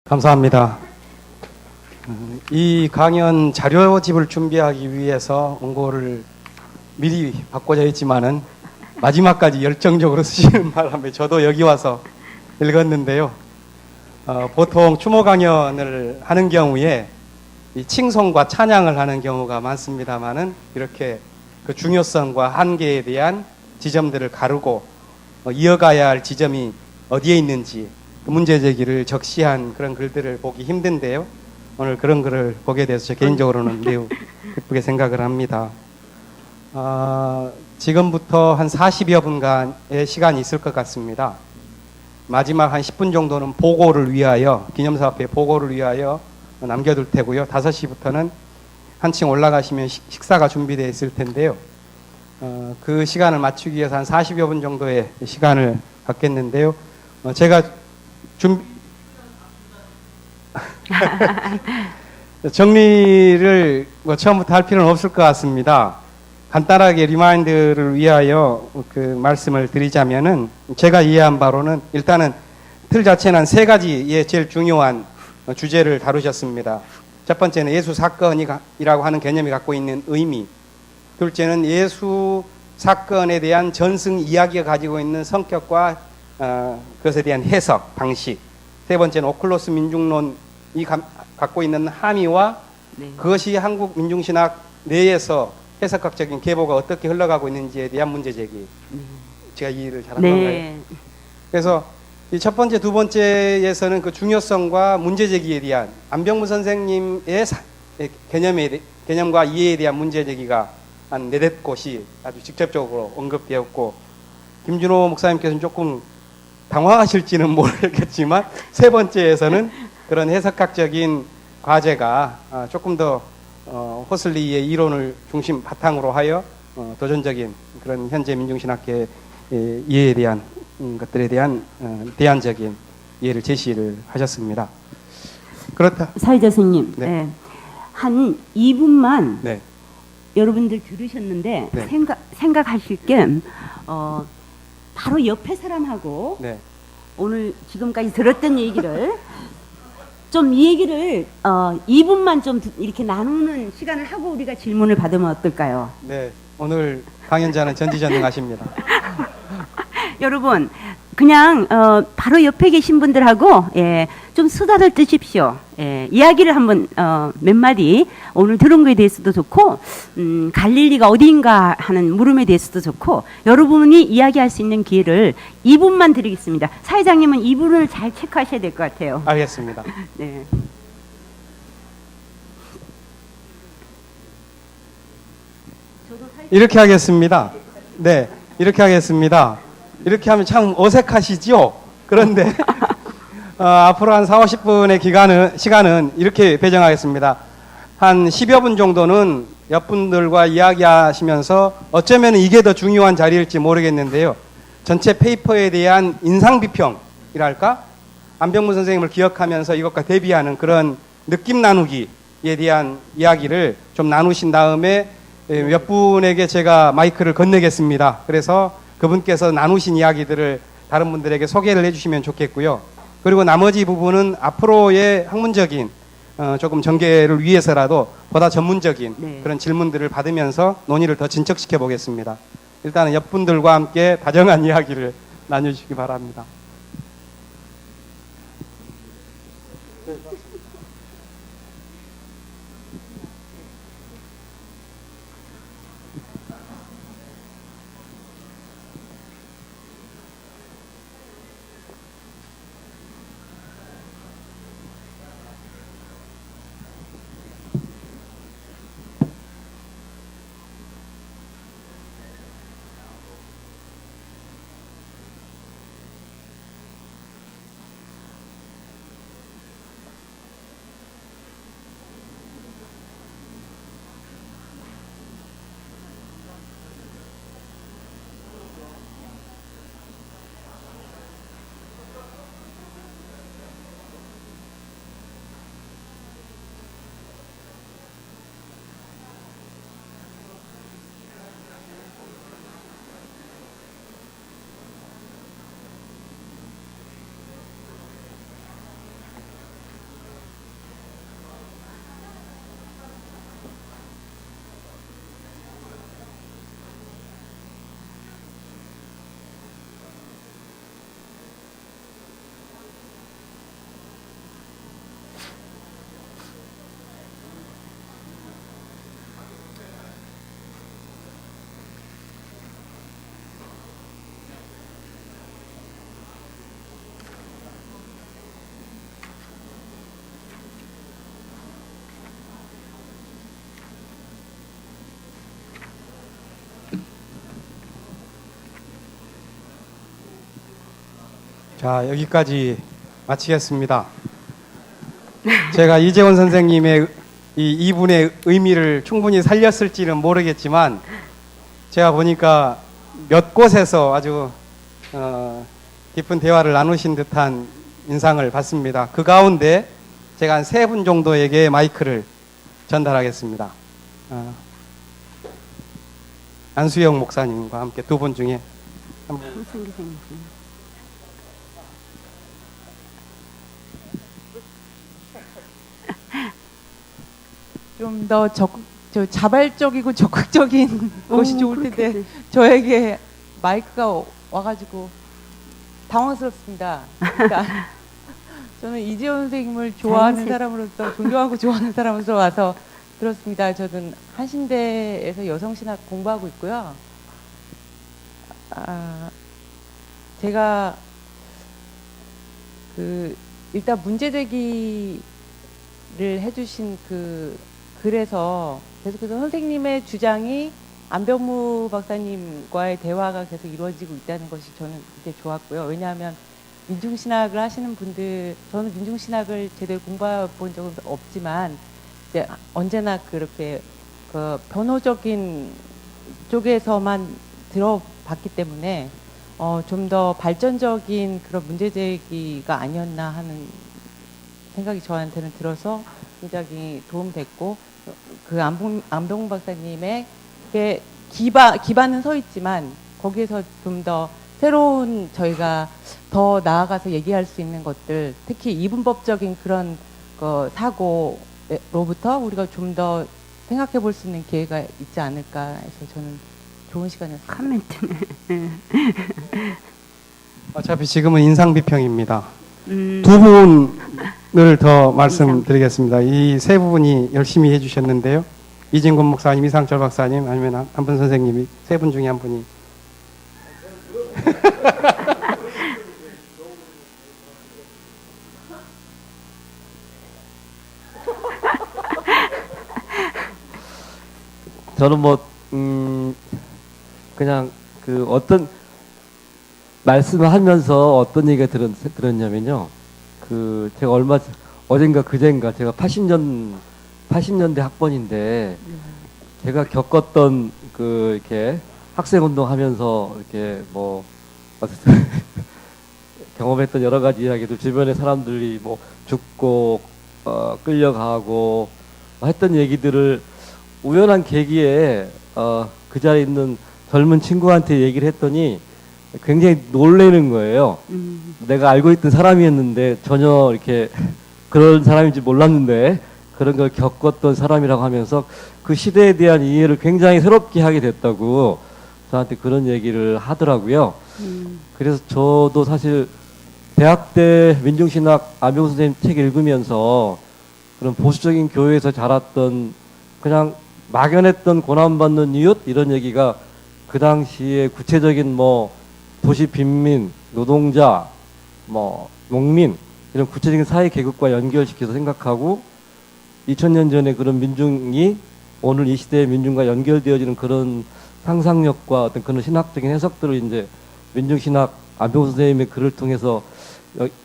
감사합니다. 이 강연 자료집을 준비하기 위해서 원고를 미리 바꿔야 했지만은 마지막까지 열정적으로 쓰시는 바람에 저도 여기 와서 읽었는데요. 보통 추모 강연을 하는 경우에 이 칭송과 찬양을 하는 경우가 많습니다만은 이렇게 그 중요성과 한계에 대한 지점들을 가르고 이어가야 할 지점이 어디에 있는지 그 문제 제기를 적시한 그런 글들을 보기 힘든데요. 오늘 그런 글을 보게 돼서 저 개인적으로는 매우 기쁘게 생각을 합니다. 지금부터 한 40여 분간의 시간이 있을 것 같습니다. 마지막 한 10분 정도는 보고를 위하여, 기념사업회 보고를 위하여 남겨둘 테고요. 5시부터는 한층 올라가시면 식사가 준비되어 있을 텐데요. 그 시간을 맞추기 위해서 한 40여 분 정도의 시간을 갖겠는데요. 제가 정리를 처음부터 할 필요는 없을 것 같습니다. 간단하게 리마인드를 위하여 그 말씀을 드리자면은, 제가 이해한 바로는 일단은 틀 자체는 세 가지의 제일 중요한 주제를 다루셨습니다. 첫 번째는 예수 사건이라고 하는 개념이 갖고 있는 의미, 둘째는 예수 사건에 대한 전승 이야기가 가지고 있는 성격과 그것에 대한 해석 방식, 세 번째는 오클로스 민중론이 갖고 있는 함의와 그것이 한국 민중신학 내에서 해석학적인 계보가 어떻게 흘러가고 있는지에 대한 문제 제기. 제가 이해를 잘한 건가요? 그래서 이 첫 번째, 두 번째에서는 그 중요성과 문제 제기에 대한 안병무 선생님의 개념과 이해에 대한 문제 제기가 한 4-5곳이 아주 직접적으로 언급되었고, 김준호 목사님께서는 조금 당황하실지는 모르겠지만 세 번째에서는 그런 해석학적인 과제가 조금 더 호슬리의 이론을 중심 바탕으로 하여 도전적인 그런 현재 민중신학계의 이해에 대한 것들에 대한 대안적인 이해를 제시를 하셨습니다. 그렇다. 사회자 선생님, 네. 한 2분만 네. 여러분들 들으셨는데 네. 생각하실 겸 바로 옆에 사람하고 네. 오늘 지금까지 들었던 얘기를 좀 이 얘기를 2분만 좀 이렇게 나누는 시간을 하고 우리가 질문을 받으면 어떨까요? 네. 오늘 강연자는 전지전능하십니다. 여러분 그냥 바로 옆에 계신 분들하고 좀 수다를 뜨십시오. 이야기를 한번 몇 마디 오늘 들은 거에 대해서도 좋고 갈릴리가 어디인가 하는 물음에 대해서도 좋고 여러분이 이야기할 수 있는 기회를 2분만 드리겠습니다. 사회장님은 2분을 잘 체크하셔야 될 것 같아요. 알겠습니다. 네. 이렇게 하겠습니다. 네. 이렇게 하겠습니다. 이렇게 하면 참 어색하시죠? 그런데 앞으로 한 40-50분의 시간은 이렇게 배정하겠습니다. 한 10여 분 정도는 옆분들과 이야기하시면서 어쩌면 이게 더 중요한 자리일지 모르겠는데요. 전체 페이퍼에 대한 인상비평이랄까? 안병무 선생님을 기억하면서 이것과 대비하는 그런 느낌 나누기에 대한 이야기를 좀 나누신 다음에 몇 분에게 제가 마이크를 건네겠습니다. 그래서 그분께서 나누신 이야기들을 다른 분들에게 소개를 해주시면 좋겠고요. 그리고 나머지 부분은 앞으로의 학문적인 조금 전개를 위해서라도 보다 전문적인 그런 질문들을 받으면서 논의를 더 진척시켜 보겠습니다. 일단은 옆분들과 함께 다정한 이야기를 나눠주시기 바랍니다. 자, 여기까지 마치겠습니다. 제가 이재원 선생님의 이 이분의 의미를 충분히 살렸을지는 모르겠지만 제가 보니까 몇 곳에서 아주 깊은 대화를 나누신 듯한 인상을 받습니다. 그 가운데 제가 한 3분 정도에게 마이크를 전달하겠습니다. 안수영 목사님과 함께 2분 중에 한 분. 좀 더 자발적이고 적극적인 것이 좋을 텐데 그렇겠지. 저에게 마이크가 와가지고 당황스럽습니다. 그러니까 저는 이재원 선생님을 좋아하는 자연스럽- 사람으로서 존경하고 좋아하는 사람으로서 와서 들었습니다. 저는 한신대에서 여성신학 공부하고 있고요. 제가 일단 문제제기를 해주신 글에서 계속해서 선생님의 주장이 안병무 박사님과의 대화가 계속 이루어지고 있다는 것이 저는 굉장히 좋았고요. 왜냐하면 민중신학을 하시는 분들, 저는 민중신학을 제대로 공부해 본 적은 없지만 이제 언제나 그렇게 변호적인 쪽에서만 들어봤기 때문에 좀 더 발전적인 그런 문제제기가 아니었나 하는 생각이 저한테는 들어서 굉장히 도움됐고, 그 안병무 박사님의 기반은 서 있지만 거기에서 좀 더 새로운 저희가 더 나아가서 얘기할 수 있는 것들, 특히 이분법적인 그런 사고로부터 우리가 좀 더 생각해 볼 수 있는 기회가 있지 않을까 해서 저는 좋은 시간이었습니다. 카멘트네. 어차피 지금은 인상비평입니다. 음. 2분을 더 말씀드리겠습니다. 이 3분이 열심히 해주셨는데요. 이진권 목사님, 이상철 박사님, 아니면 한 분 선생님이 3분 중에 한 분이. 저는 그냥 어떤 말씀을 하면서 어떤 얘기가 들었냐면요. 제가 어젠가 그젠가 제가 80년대 학번인데 제가 겪었던 이렇게 학생운동 하면서 이렇게 어쨌든 경험했던 여러 가지 이야기들, 주변의 사람들이 죽고 끌려가고 했던 얘기들을 우연한 계기에 그 자리에 있는 젊은 친구한테 얘기를 했더니 굉장히 놀라는 거예요. 내가 알고 있던 사람이었는데 전혀 이렇게 그런 사람인지 몰랐는데 그런 걸 겪었던 사람이라고 하면서 그 시대에 대한 이해를 굉장히 새롭게 하게 됐다고 저한테 그런 얘기를 하더라고요. 그래서 저도 사실 대학 때 민중신학 안병무 선생님 책 읽으면서 그런 보수적인 교회에서 자랐던, 그냥 막연했던 고난받는 이웃 이런 얘기가 그 당시에 구체적인 도시 빈민, 노동자, 농민 이런 구체적인 사회 계급과 연결시켜서 생각하고 2000년 전에 그런 민중이 오늘 이 시대의 민중과 연결되어지는 그런 상상력과 어떤 그런 신학적인 해석들을 이제 민중신학 안병무 선생님의 글을 통해서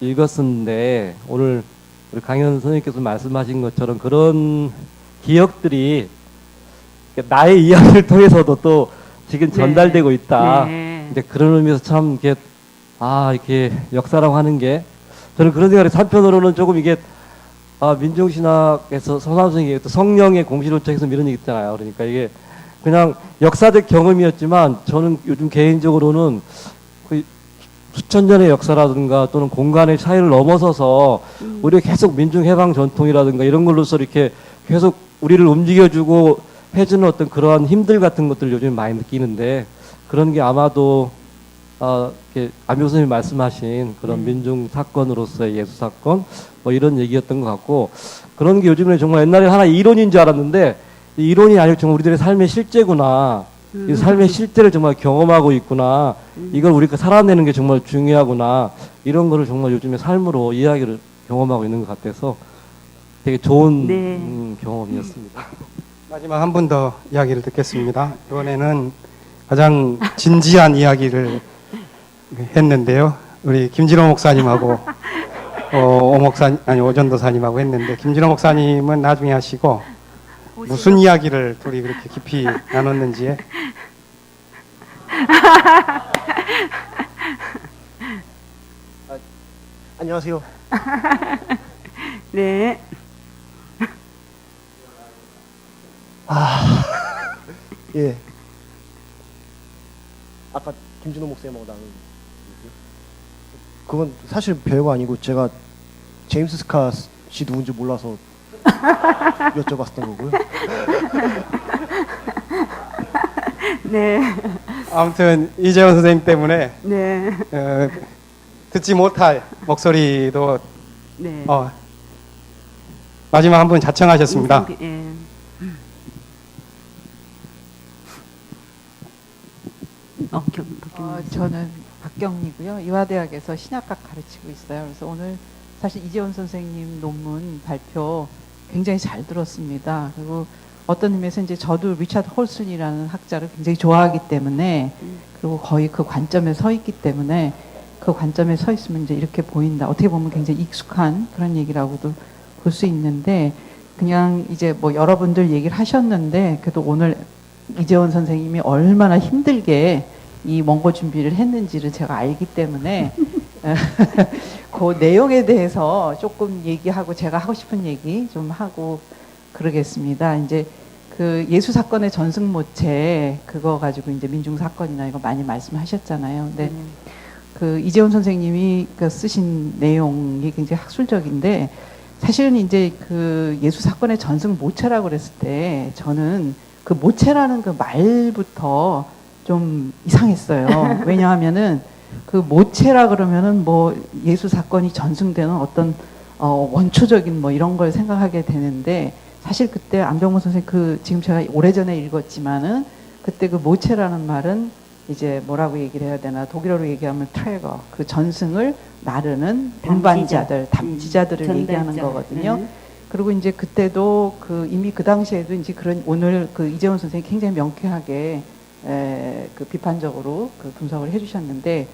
읽었었는데, 오늘 우리 강현 선생님께서 말씀하신 것처럼 그런 기억들이 나의 이야기를 통해서도 또 지금 전달되고 있다. 네. 이제 그런 의미에서 참 이렇게 역사라고 하는 게, 저는 그런 생각을 한편으로는 조금 민중신학에서 선생님이 성령의 공시로책에서 이런 얘기 있잖아요. 그러니까 이게 그냥 역사적 경험이었지만 저는 요즘 개인적으로는 수천 년의 역사라든가 또는 공간의 차이를 넘어서서 우리가 계속 민중해방 전통이라든가 이런 걸로서 이렇게 계속 우리를 움직여주고 해주는 어떤 그러한 힘들 같은 것들을 요즘 많이 느끼는데, 그런 게 아마도 이렇게 안병무 선생님이 말씀하신 그런 민중 사건으로서의 예수 사건 이런 얘기였던 것 같고, 그런 게 요즘에 정말 옛날에 하나 이론인 줄 알았는데 이 이론이 아니고 정말 우리들의 삶의 실제구나. 이 삶의 실제를 정말 경험하고 있구나. 이걸 우리가 살아내는 게 정말 중요하구나. 이런 거를 정말 요즘에 삶으로 이야기를 경험하고 있는 것 같아서 되게 좋은 네. 경험이었습니다. 마지막 한 분 더 이야기를 듣겠습니다. 이번에는 가장 진지한 이야기를 했는데요. 우리 김진호 목사님하고 오전도사님하고 했는데 김진호 목사님은 나중에 하시고 무슨 이야기를 둘이 그렇게 깊이 나눴는지에 안녕하세요. 네. 예. 아까 김진호 목사님하고 나눈 얘기. 그건 사실 별거 아니고 제가 제임스 스캇이 누군지 몰라서 여쭤봤던 거고요. 네. 아무튼 이재원 선생님 때문에 네. 듣지 못할 목소리도 네. 마지막 한 분 자청하셨습니다. 예. 저는 박경리고요. 이화대학에서 신약학 가르치고 있어요. 그래서 오늘 사실 이재원 선생님 논문 발표 굉장히 잘 들었습니다. 그리고 어떤 의미에서 이제 저도 리차드 홀슨이라는 학자를 굉장히 좋아하기 때문에 그리고 거의 그 관점에 서 있기 때문에 그 관점에 서 있으면 이제 이렇게 보인다. 어떻게 보면 굉장히 익숙한 그런 얘기라고도 볼 수 있는데 그냥 이제 뭐 여러분들 얘기를 하셨는데 그래도 오늘 이재원 선생님이 얼마나 힘들게 이 원고 준비를 했는지를 제가 알기 때문에 그 내용에 대해서 조금 얘기하고 제가 하고 싶은 얘기 좀 하고 그러겠습니다. 이제 그 예수 사건의 전승모체 그거 가지고 이제 민중 사건이나 이거 많이 말씀하셨잖아요. 근데 그 이재원 선생님이 그 쓰신 내용이 굉장히 학술적인데 사실은 이제 그 예수 사건의 전승모체라고 그랬을 때 저는 그 모체라는 그 말부터 좀 이상했어요. 왜냐하면은 그 모체라 그러면은 뭐 예수 사건이 전승되는 어떤 원초적인 뭐 이런 걸 생각하게 되는데 사실 그때 안병모 선생 그 지금 제가 오래전에 읽었지만은 그때 그 모체라는 말은 이제 뭐라고 얘기를 해야 되나 독일어로 얘기하면 트레거 그 전승을 나르는 운반자들 담지자들을 얘기하는 거거든요. 그리고 이제 그때도 그 이미 그 당시에도 이제 그런 오늘 그 이재원 선생이 굉장히 명쾌하게 그 비판적으로 그 분석을 해주셨는데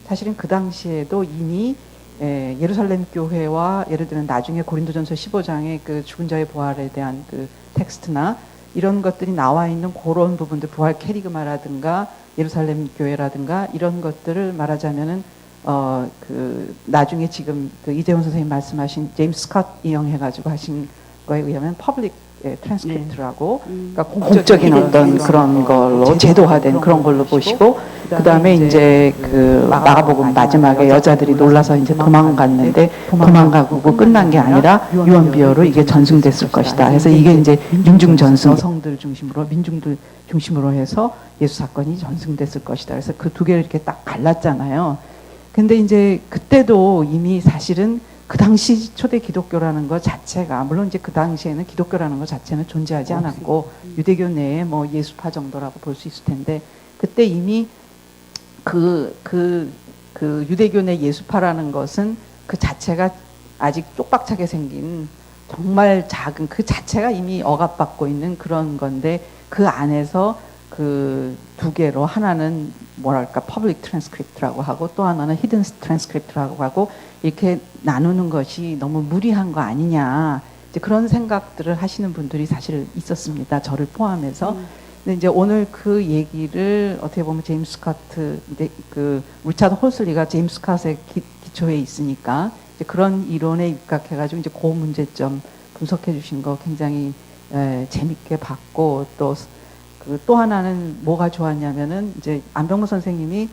사실은 그 당시에도 이미 예루살렘 교회와 예를 들면 나중에 고린도전서 15장의 그 죽은 자의 부활에 대한 그 텍스트나 이런 것들이 나와 있는 그런 부분들 부활 캐리그마라든가 예루살렘 교회라든가 이런 것들을 말하자면은 그 나중에 지금 그 이재원 선생님 말씀하신 제임스 스캇 이용해가지고 하신 거에 의하면 퍼블릭 트랜스크립트라고 그러니까 공적인 어떤 그런 걸로 제도화된 그런 걸로 보시고 그 다음에 이제 그 마가복음 마지막에 여자들이 놀라서 이제 도망갔는데 도망가고 끝난 게 아니라 유언비어로 이게 전승됐을 것이다. 그래서 이게 이제 민중 전승 여성들 중심으로 민중들 중심으로 해서 예수 사건이 전승됐을 것이다. 그래서 그 두 개를 이렇게 딱 갈랐잖아요. 근데 이제 그때도 이미 사실은 그 당시 초대 기독교라는 것 자체가 물론 이제 그 당시에는 기독교라는 것 자체는 존재하지 않았고 유대교 내에 뭐 예수파 정도라고 볼 수 있을 텐데 그때 이미 그 유대교 내 예수파라는 것은 그 자체가 아직 쪽박차게 생긴 정말 작은 그 자체가 이미 억압받고 있는 그런 건데 그 안에서 그 두 개로 하나는 뭐랄까 퍼블릭 트랜스크립트라고 하고 또 하나는 히든 트랜스크립트라고 하고 이렇게 나누는 것이 너무 무리한 거 아니냐 이제 그런 생각들을 하시는 분들이 사실 있었습니다. 저를 포함해서. 근데 이제 오늘 그 얘기를 어떻게 보면 제임스 스캇 그 리차드 홀슬리가 제임스 스캇의 기초에 있으니까 이제 그런 이론에 입각해가지고 이제 그 문제점 분석해 주신 거 굉장히 재밌게 봤고 또 하나는 뭐가 좋았냐면은 이제 안병무 선생님이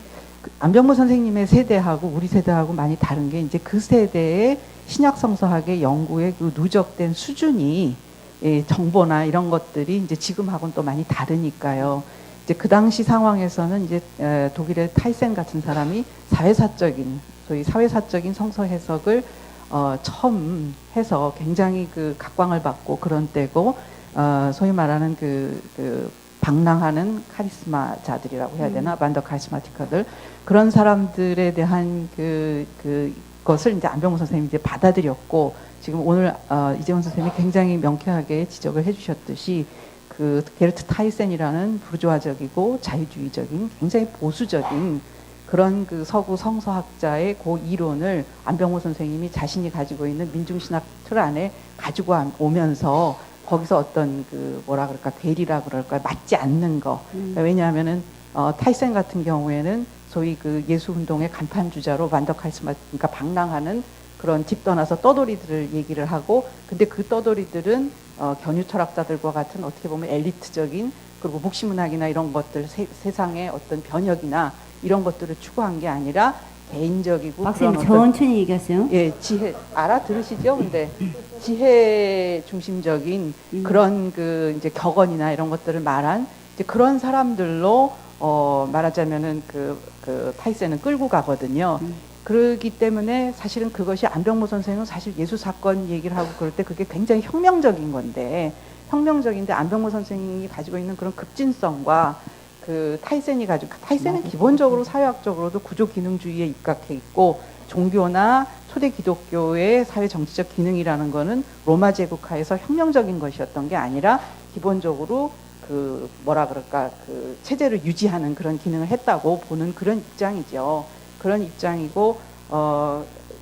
안병무 선생님의 세대하고 우리 세대하고 많이 다른 게 이제 그 세대의 신약 성서학의 연구의 그 누적된 수준이 정보나 이런 것들이 이제 지금하고는 또 많이 다르니까요. 이제 그 당시 상황에서는 이제 독일의 타이센 같은 사람이 소위 사회사적인 성서 해석을 처음 해서 굉장히 그 각광을 받고 그런 때고 소위 말하는 그 방랑하는 카리스마자들이라고 해야 되나 반더 카리스마티커들 그런 사람들에 대한 그것을 이제 안병무 선생님이 이제 받아들였고 지금 오늘 이재원 선생님이 굉장히 명쾌하게 지적을 해주셨듯이 그 게르트 타이센이라는 부르주아적이고 자유주의적인 굉장히 보수적인 그런 그 서구 성서학자의 그 이론을 안병호 선생님이 자신이 가지고 있는 민중신학 틀 안에 가지고 오면서 거기서 어떤 그 뭐라 그럴까 괴리라 그럴까 맞지 않는 거. 왜냐하면은 타이센 같은 경우에는 소위 그 예수운동의 간판 주자로 반더카리스마, 그러니까 방랑하는 그런 집 떠나서 떠돌이들을 얘기를 하고, 근데 그 떠돌이들은 견유 철학자들과 같은 어떻게 보면 엘리트적인 그리고 묵시문학이나 이런 것들 세상의 어떤 변혁이나 이런 것들을 추구한 게 아니라 개인적이고 박사님 그런 어떤 천천히 얘기하세요. 예, 지혜 알아들으시죠? 근데 지혜 중심적인 그런 그 이제 격언이나 이런 것들을 말한 이제 그런 사람들로 말하자면은 그 타이센은 끌고 가거든요. 그러기 때문에 사실은 그것이 안병모 선생은 사실 예수 사건 얘기를 하고 그럴 때 그게 굉장히 혁명적인 건데, 혁명적인데 안병모 선생님이 가지고 있는 그런 급진성과 그 타이센은 기본적으로 사회학적으로도 구조 기능주의에 입각해 있고, 종교나 초대 기독교의 사회 정치적 기능이라는 거는 로마 제국하에서 혁명적인 것이었던 게 아니라 기본적으로 그 뭐라 그럴까 그 체제를 유지하는 그런 기능을 했다고 보는 그런 입장이죠. 그런 입장이고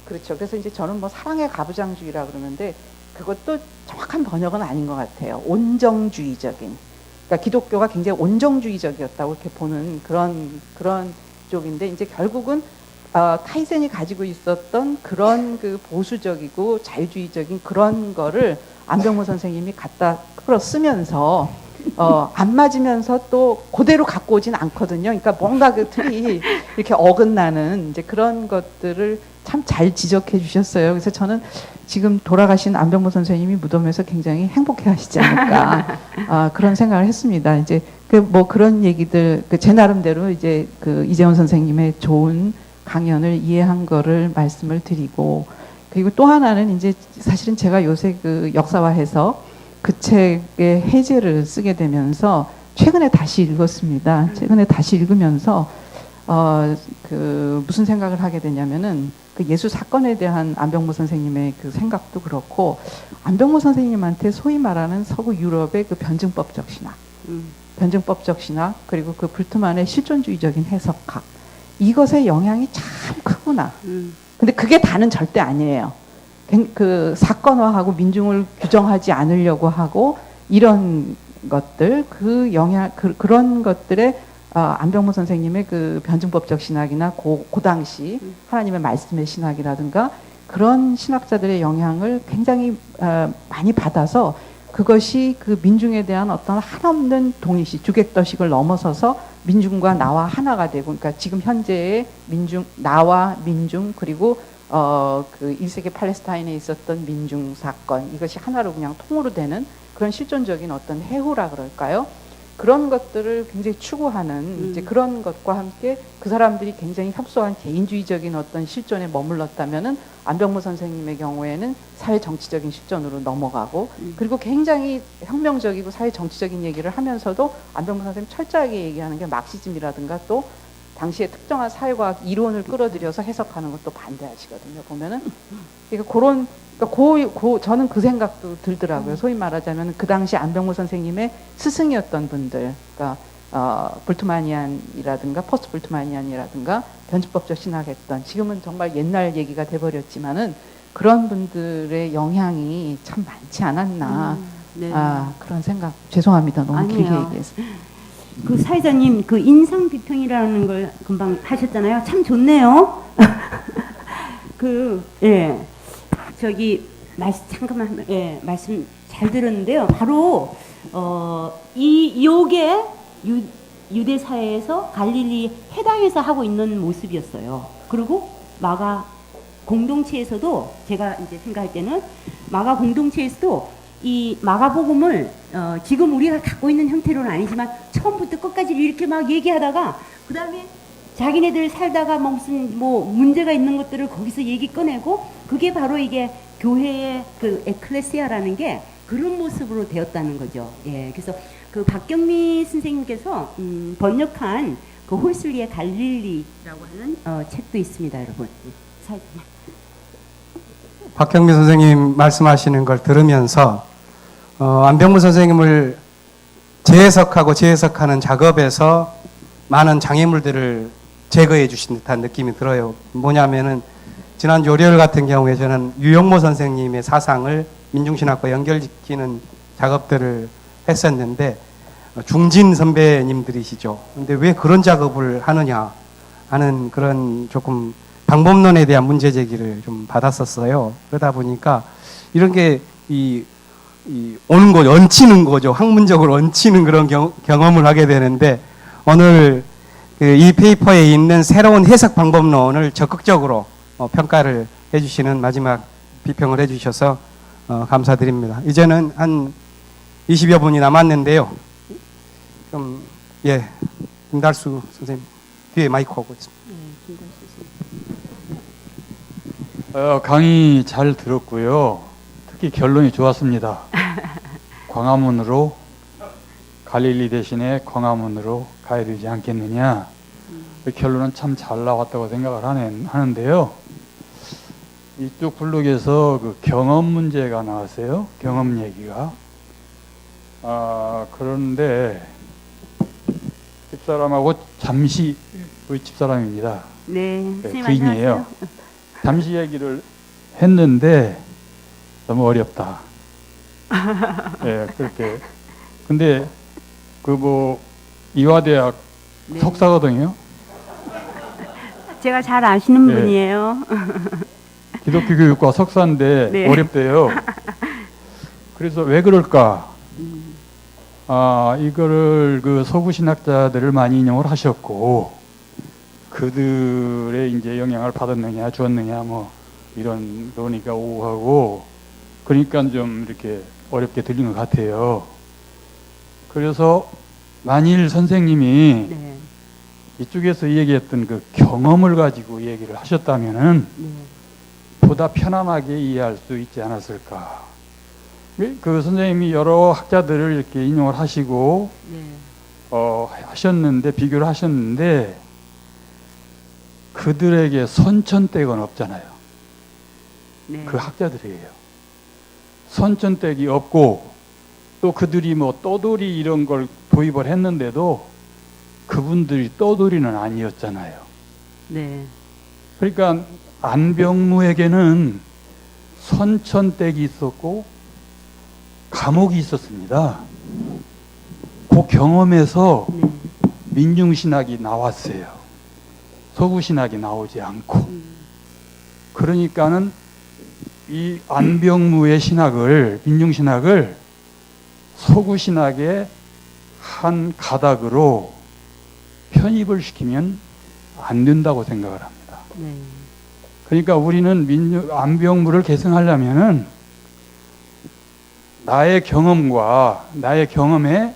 그렇죠. 그래서 이제 저는 뭐 사랑의 가부장주의라 그러는데 그것도 정확한 번역은 아닌 것 같아요. 온정주의적인. 그러니까 기독교가 굉장히 온정주의적이었다고 이렇게 보는 그런 쪽인데, 이제 결국은 타이센이 가지고 있었던 그런 그 보수적이고 자유주의적인 그런 거를 안병모 선생님이 갖다 끌어 쓰면서 안 맞으면서 또 그대로 갖고 오진 않거든요. 그러니까 뭔가 그 틀이 이렇게 어긋나는 이제 그런 것들을 참 잘 지적해 주셨어요. 그래서 저는 지금 돌아가신 안병모 선생님이 무덤에서 굉장히 행복해 하시지 않을까 그런 생각을 했습니다. 이제 그 뭐 그런 얘기들 제 나름대로 이제 그 이재원 선생님의 좋은 강연을 이해한 거를 말씀을 드리고, 그리고 또 하나는 이제 사실은 제가 요새 그 역사화해서 그 책의 해제를 쓰게 되면서 최근에 다시 읽었습니다. 최근에 다시 읽으면서 그 무슨 생각을 하게 되냐면은 그 예수 사건에 대한 안병모 선생님의 그 생각도 그렇고, 안병모 선생님한테 소위 말하는 서구 유럽의 그 변증법적 신학, 변증법적 신학, 그리고 그 불트만의 실존주의적인 해석학, 이것의 영향이 참 크구나. 근데 그게 다는 절대 아니에요. 그 사건화하고 민중을 규정하지 않으려고 하고 이런 것들, 그 영향, 그런 것들에 안병모 선생님의 그 변증법적 신학이나 그 당시 하나님의 말씀의 신학이라든가 그런 신학자들의 영향을 굉장히 많이 받아서 그것이 그 민중에 대한 어떤 한없는 동의식, 주객더식을 넘어서서 민중과 나와 하나가 되고, 그러니까 지금 현재의 민중, 나와 민중, 그리고 그 1세기 팔레스타인에 있었던 민중 사건, 이것이 하나로 그냥 통으로 되는 그런 실존적인 어떤 해후라 그럴까요? 그런 것들을 굉장히 추구하는 이제 그런 것과 함께 그 사람들이 굉장히 협소한 개인주의적인 어떤 실존에 머물렀다면은 안병모 선생님의 경우에는 사회 정치적인 실존으로 넘어가고, 그리고 굉장히 혁명적이고 사회 정치적인 얘기를 하면서도 안병모 선생님 철저하게 얘기하는 게 막시즘이라든가 또 당시에 특정한 사회과학 이론을 끌어들여서 해석하는 것도 반대하시거든요. 보면은 그러니까 그런 저는 그 생각도 들더라고요. 소위 말하자면 그 당시 안병모 선생님의 스승이었던 분들, 그러니까 불트마니안이라든가 포스트 불트마니안이라든가 변증법적 신학했던, 지금은 정말 옛날 얘기가 돼버렸지만은 그런 분들의 영향이 참 많지 않았나. 네. 그런 생각. 죄송합니다. 너무 아니에요. 길게 얘기해서. 그 사회자님 그 인상 비평이라는 걸 금방 하셨잖아요. 참 좋네요. 예. 저기 잠깐만 말씀 잘 들었는데요. 바로 요게 유대 사회에서 갈릴리 해당에서 하고 있는 모습이었어요. 그리고 마가 공동체에서도 제가 이제 생각할 때는 마가 공동체에서도 이 마가복음을 지금 우리가 갖고 있는 형태로는 아니지만 처음부터 끝까지 이렇게 막 얘기하다가 그 다음에 자기네들 살다가 무슨 문제가 있는 것들을 거기서 얘기 꺼내고, 그게 바로 이게 교회의 그 에클레시아라는 게 그런 모습으로 되었다는 거죠. 예, 그래서 그 박경미 선생님께서 번역한 그 홀슬리의 갈릴리라고 하는 책도 있습니다, 여러분. 박경미 선생님 말씀하시는 걸 들으면서 안병무 선생님을 재해석하고 재해석하는 작업에서 많은 장애물들을 제거해 주신 듯한 느낌이 들어요. 뭐냐면은 지난 월요일 같은 경우에 저는 유영모 선생님의 사상을 민중신학과 연결시키는 작업들을 했었는데 중진 선배님들이시죠. 근데 왜 그런 작업을 하느냐 하는 그런 조금 방법론에 대한 문제 제기를 좀 받았었어요. 그러다 보니까 이런 게 이 오는 거 얹히는 거죠. 학문적으로 얹히는 그런 경험을 하게 되는데 오늘 이 페이퍼에 있는 새로운 해석 방법론을 적극적으로 평가를 해주시는 마지막 비평을 해주셔서 감사드립니다. 이제는 한 20여 분이 남았는데요. 좀 김달수 선생님 뒤에 마이크 오고 있습니다. 강의 잘 들었고요. 특히 결론이 좋았습니다. 광화문으로 갈릴리 대신에 광화문으로 가야 되지 않겠느냐. 그 결론은 참 잘 나왔다고 생각을 하는데요. 이쪽 블록에서 그 경험 문제가 나왔어요. 경험 얘기가. 그런데 집사람하고 잠시 우리 집사람입니다. 네, 선생님 부인이에요. 안녕하세요. 잠시 얘기를 했는데 너무 어렵다. 예, 그렇게. 근데 이화대학 네. 석사거든요. 제가 잘 아시는 네. 분이에요. 기독교 교육과 석사인데 네. 어렵대요. 그래서 왜 그럴까? 이거를 그 서구 신학자들을 많이 인용을 하셨고 그들의 이제 영향을 받았느냐 주었느냐 뭐 이런 논의가 오고 하고 그러니까 좀 이렇게 어렵게 들린 것 같아요. 그래서 만일 선생님이 네. 이쪽에서 얘기했던 그 경험을 가지고 얘기를 하셨다면은 네. 보다 편안하게 이해할 수 있지 않았을까. 그 선생님이 여러 학자들을 이렇게 인용을 하시고 네. 하셨는데 비교를 하셨는데 그들에게 선천댁은 없잖아요. 네. 그 학자들이에요. 선천댁이 없고 또 그들이 뭐 떠돌이 이런 걸 도입을 했는데도 그분들이 떠돌이는 아니었잖아요. 네. 그러니까 안병무에게는 선천댁이 있었고 감옥이 있었습니다. 그 경험에서 네. 민중신학이 나왔어요. 서구신학이 나오지 않고. 그러니까는 이 안병무의 신학을, 민중신학을 서구신학의 한 가닥으로 편입을 시키면 안 된다고 생각을 합니다. 네. 그러니까 우리는 안병무를 계승하려면은 나의 경험과 나의 경험에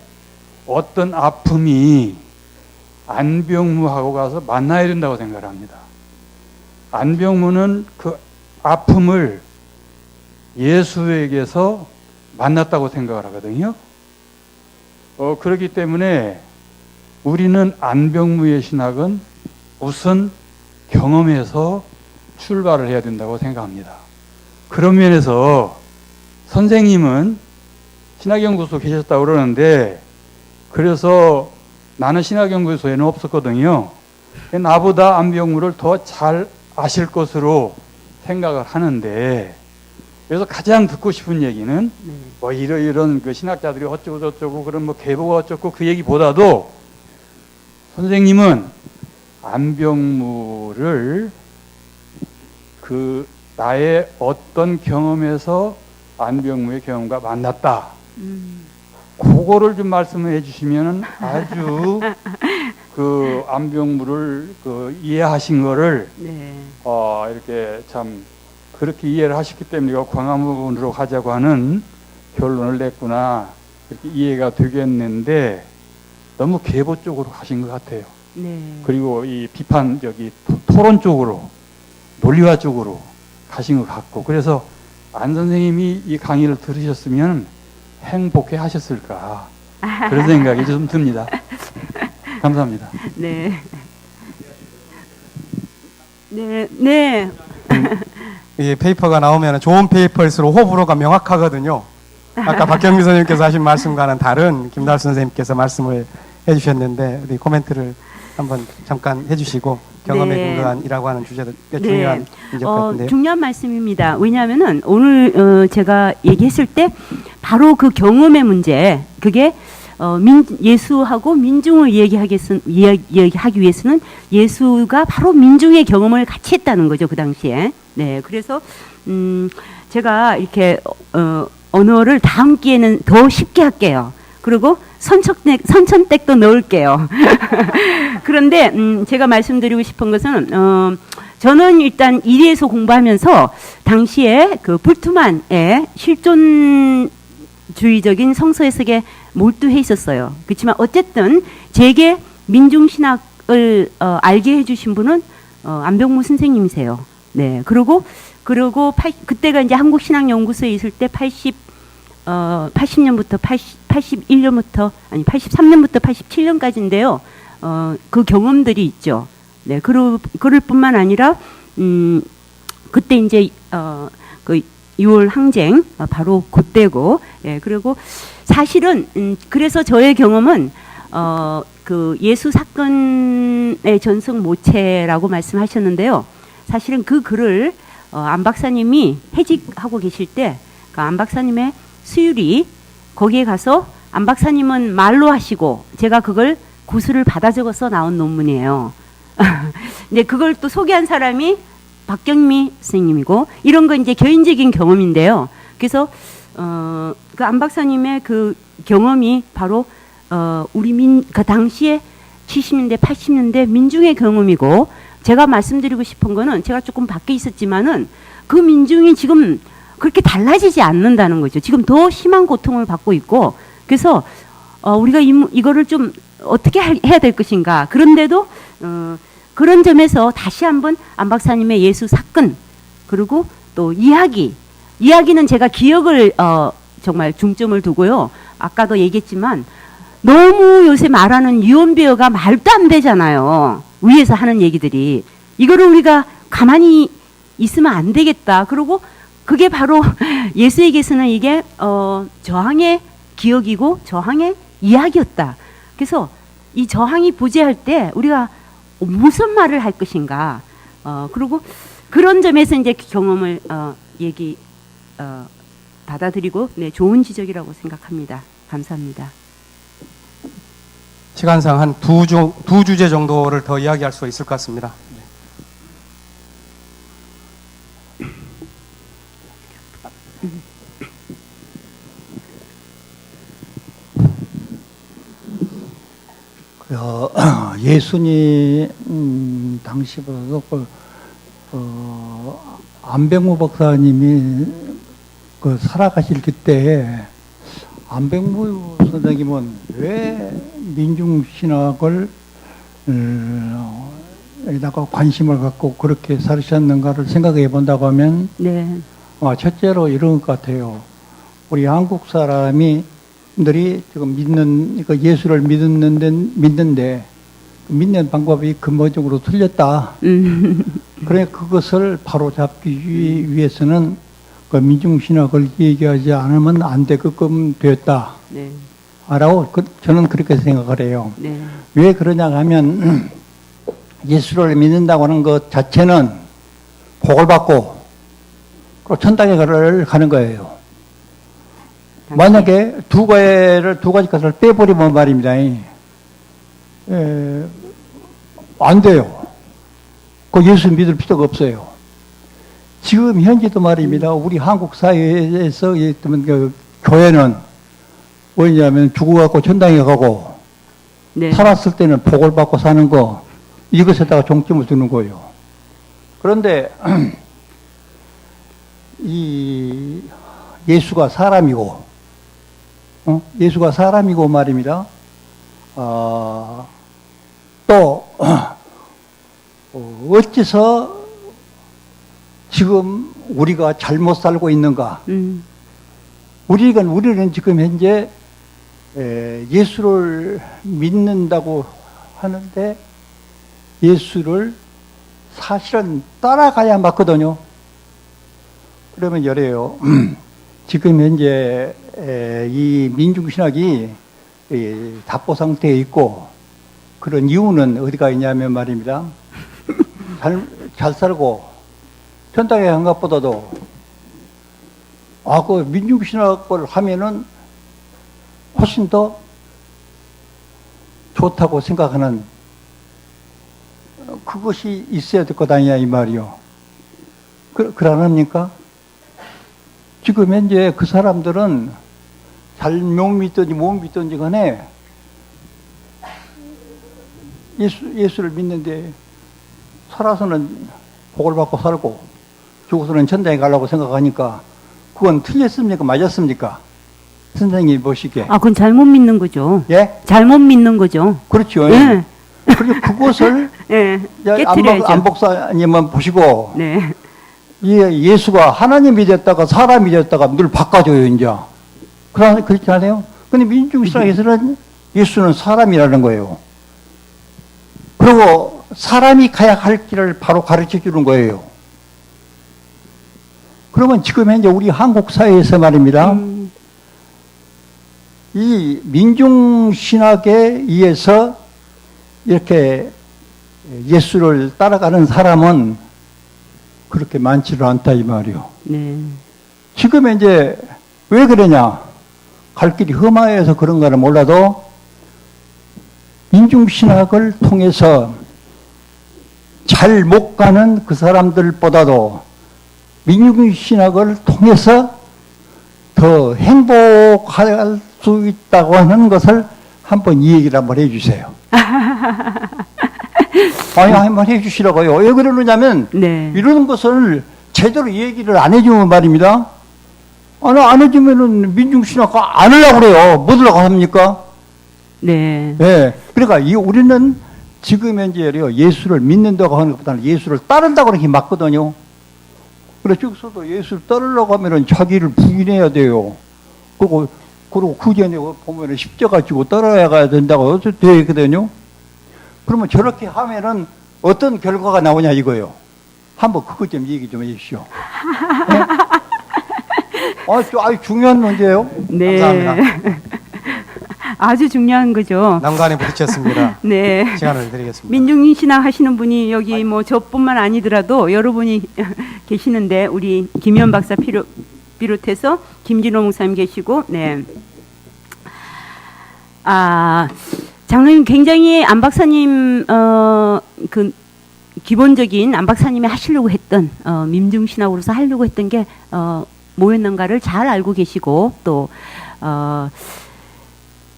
어떤 아픔이 안병무하고 가서 만나야 된다고 생각을 합니다. 안병무는 그 아픔을 예수에게서 만났다고 생각을 하거든요. 그렇기 때문에 우리는 안병무의 신학은 우선 경험에서 출발을 해야 된다고 생각합니다. 그런 면에서 선생님은 신학연구소 계셨다고 그러는데 그래서 나는 신학연구소에는 없었거든요. 나보다 안병무를 더 잘 아실 것으로 생각을 하는데 그래서 가장 듣고 싶은 얘기는 네. 뭐 이런 그 신학자들이 어쩌고 저쩌고 그런 뭐 계보가 어쩌고 그 얘기보다도 선생님은 안병무를 그 나의 어떤 경험에서 안병무의 경험과 만났다. 그거를 좀 말씀해 주시면 아주 그 안병무를 그 이해하신 거를 네. 이렇게 참 그렇게 이해를 하셨기 때문에 이거 광화문으로 가자고 하는 결론을 냈구나 이렇게 이해가 되겠는데 너무 계보 쪽으로 가신 것 같아요. 네. 그리고 이 비판 토론 쪽으로 논리화 쪽으로 가신 것 같고 그래서 안 선생님이 이 강의를 들으셨으면 행복해 하셨을까 그런 생각이 좀 듭니다. 감사합니다. 네. 네. 네. 이 페이퍼가 나오면 좋은 페이퍼일수록 호불호가 명확하거든요. 아까 박경미 선생님께서 하신 말씀과는 다른 김달수 선생님께서 말씀을 해주셨는데 우리 코멘트를 한번 잠깐 해주시고 경험에 네. 근거한이라고 하는 주제도 꽤 중요한 문제 같은데요. 중요한 말씀입니다. 왜냐하면은 오늘 제가 얘기했을 때 바로 그 경험의 문제, 그게 예수하고 민중을 이야기하기 위해서는 예수가 바로 민중의 경험을 같이 했다는 거죠, 그 당시에. 네, 그래서 제가 이렇게 언어를 다음 기회는 더 쉽게 할게요. 그리고 선천댁도 넣을게요. 그런데 제가 말씀드리고 싶은 것은 저는 일단 이리에서 공부하면서 당시에 그 불투만의 실존주의적인 성서 해석에 몰두해 있었어요. 그렇지만 어쨌든 제게 민중신학을 알게 해주신 분은 안병무 선생님이세요. 네, 그리고 그때가 이제 한국신학연구소에 있을 때 80년부터 81년부터 아니 83년부터 87년까지인데요. 그 경험들이 있죠. 네, 그럴 뿐만 아니라 그때 이제 그 6월 항쟁 바로 그때고, 예, 그리고 사실은 그래서 저의 경험은 그 예수 사건의 전승 모체라고 말씀하셨는데요. 사실은 그 글을 안 박사님이 해직하고 계실 때 그 안 박사님의 수율이 거기에 가서 안 박사님은 말로 하시고 제가 그걸 구술을 받아 적어서 나온 논문이에요. 근데 그걸 또 소개한 사람이 박경미 선생님이고, 이런 거 이제 개인적인 경험인데요. 그래서 그 안 박사님의 그 경험이 바로 그 당시에 70년대, 80년대 민중의 경험이고, 제가 말씀드리고 싶은 거는 제가 조금 밖에 있었지만은 그 민중이 지금 그렇게 달라지지 않는다는 거죠. 지금 더 심한 고통을 받고 있고, 그래서 우리가 이거를 좀 어떻게 해야 될 것인가. 그런데도 그런 점에서 다시 한번 안 박사님의 예수 사건, 그리고 또 이야기는 제가 기억을 정말 중점을 두고요. 아까도 얘기했지만 너무 요새 말하는 유언비어가 말도 안 되잖아요. 위에서 하는 얘기들이. 이거를 우리가 가만히 있으면 안 되겠다. 그리고 그게 바로 예수에게서는 이게 저항의 기억이고 저항의 이야기였다. 그래서 이 저항이 부재할 때 우리가 무슨 말을 할 것인가. 그리고 그런 점에서 이제 경험을 받아들이고, 네, 좋은 지적이라고 생각합니다. 감사합니다. 시간상 한 두 주제 정도를 더 이야기할 수 있을 것 같습니다. 예수님 당시보다도 안병무 박사님이 살아가실 그때 안병무 선생님은 왜 민중신학을 에다가 관심을 갖고 그렇게 살으셨는가를 생각해 본다고 하면, 네. 첫째로 이런 것 같아요. 우리 한국 사람들이 지금 예수를 믿는데 믿는 방법이 근본적으로 틀렸다. 그래 그것을 바로 잡기 위해서는 그 민중신학을 얘기하지 않으면 안 되게끔 되었다. 네. 라고 저는 그렇게 생각을 해요. 네. 왜 그러냐 하면 예수를 믿는다고 하는 것 자체는 복을 받고 그리고 천당에 가는 거예요. 만약에 두 가지 것을 빼버리면 말입니다. 안 돼요. 그 예수 믿을 필요가 없어요. 지금 현재도 말입니다. 우리 한국 사회에서 그 교회는 뭐냐면 죽어갖고 천당에 가고, 네. 살았을 때는 복을 받고 사는 거, 이것에다가 중점을 두는 거예요. 그런데 이 예수가 사람이고 말입니다. 또 어째서 지금 우리가 잘못 살고 있는가? 우리는 지금 현재 예수를 믿는다고 하는데 예수를 사실은 따라가야 맞거든요. 그러면 이래요. 지금 현재 이 민중신학이 답보 상태에 있고 그런 이유는 어디가 있냐면 말입니다. 잘 살고 천당에 간 것보다도 그 민중신학을 하면은 훨씬 더 좋다고 생각하는 그것이 있어야 될 것 아니냐 이 말이요. 그러합니까? 지금 현재 그 사람들은 잘 못 믿든지 못 믿든지 간에 예수를 믿는데 살아서는 복을 받고 살고 죽어서는 천당에 가려고 생각하니까 그건 틀렸습니까? 맞았습니까? 선생님이 보시기에. 그건 잘못 믿는 거죠. 예? 잘못 믿는 거죠. 그렇죠. 예. 그리고 그것을 예. 깨트려야죠. 안 목사님은 보시고 네. 예수가 하나님이 됐다가 사람이 됐다가 늘 바꿔줘요, 이제. 그렇지 않아요? 근데 민중신학에서는 예수는 사람이라는 거예요. 그리고 사람이 가야 할 길을 바로 가르쳐 주는 거예요. 그러면 지금 현재 우리 한국 사회에서 말입니다. 이 민중신학에 의해서 이렇게 예수를 따라가는 사람은 그렇게 많지는 않다 이 말이요. 네. 지금 이제 왜 그러냐? 갈 길이 험하여서 그런가는 몰라도 민중신학을 통해서 잘 못 가는 그 사람들보다도 민중신학을 통해서 더 행복할 수 있다고 하는 것을 한번 이 얘기를 한번 해주세요. 아니, 한번 해주시라고요. 왜 그러느냐면, 네. 이러는 것을 제대로 얘기를 안 해주면 말입니다. 안 해주면은 민중신학과 안 하려고 그래요. 못 하려고 합니까? 네. 예. 그러니까 우리는 지금 현재 예수를 믿는다고 하는 것보다는 예수를 따른다고 하는 게 맞거든요. 그래, 저기서도 예수를 따르려고 하면은 자기를 부인해야 돼요. 그리고 그 전에 보면은 십자가 지고 따라가야 된다고 되어 있거든요. 그러면 저렇게 하면은 어떤 결과가 나오냐 이거요. 한번 그것 좀 얘기 좀 해주시오. 네? 아주 중요한 문제예요. 네. 감사합니다. 아주 중요한 거죠. 난관에 부딪혔습니다. 네. 시간을 드리겠습니다. 민중신학 하시는 분이 여기 뭐 저뿐만 아니더라도 여러분이 계시는데 우리 김현 박사 비롯해서 김진호 목사님 계시고, 네. 장로님 굉장히 안 박사님 그 기본적인 안 박사님이 하시려고 했던 민중신학으로서 하려고 했던 게 뭐였는가를 잘 알고 계시고 또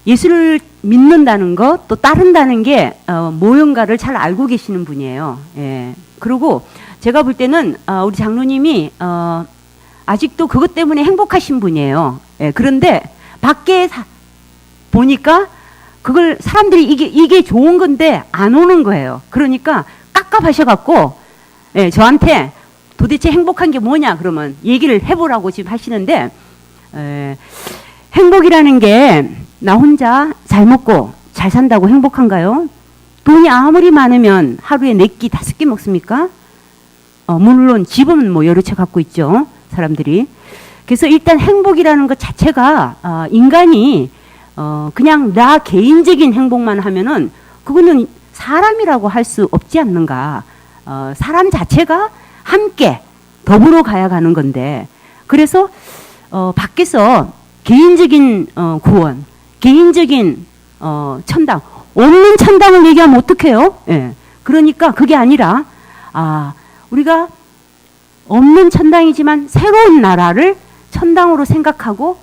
예수를 믿는다는 것, 또 따른다는 게 뭐인가를 잘 알고 계시는 분이에요. 예. 그리고 제가 볼 때는 우리 장로님이 아직도 그것 때문에 행복하신 분이에요. 예. 그런데 밖에 보니까 그걸 사람들이 이게 좋은 건데 안 오는 거예요. 그러니까 깝깝하셔갖고 예, 저한테 도대체 행복한 게 뭐냐 그러면 얘기를 해보라고 지금 하시는데 행복이라는 게 나 혼자 잘 먹고 잘 산다고 행복한가요? 돈이 아무리 많으면 하루에 4끼 5끼 먹습니까? 물론 집은 뭐 여러 채 갖고 있죠 사람들이. 그래서 일단 행복이라는 것 자체가 인간이 그냥 나 개인적인 행복만 하면은 그거는 사람이라고 할 수 없지 않는가. 사람 자체가 함께 더불어 가야 가는 건데, 그래서 밖에서 개인적인 구원, 개인적인 천당, 없는 천당을 얘기하면 어떡해요? 예. 그러니까 그게 아니라 우리가 없는 천당이지만 새로운 나라를 천당으로 생각하고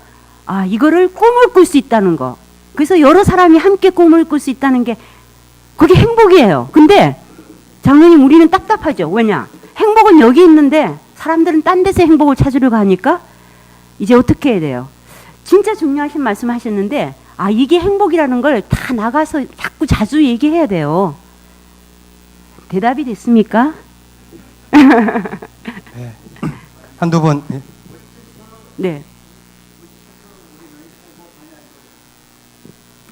이거를 꿈을 꿀 수 있다는 거. 그래서 여러 사람이 함께 꿈을 꿀 수 있다는 게 그게 행복이에요. 근데 장로님 우리는 답답하죠. 왜냐? 행복은 여기 있는데 사람들은 딴 데서 행복을 찾으려고 하니까 이제 어떻게 해야 돼요? 진짜 중요하신 말씀 하셨는데 이게 행복이라는 걸 다 나가서 자주 얘기해야 돼요. 대답이 됐습니까? 네. 한두 분. 네. 네.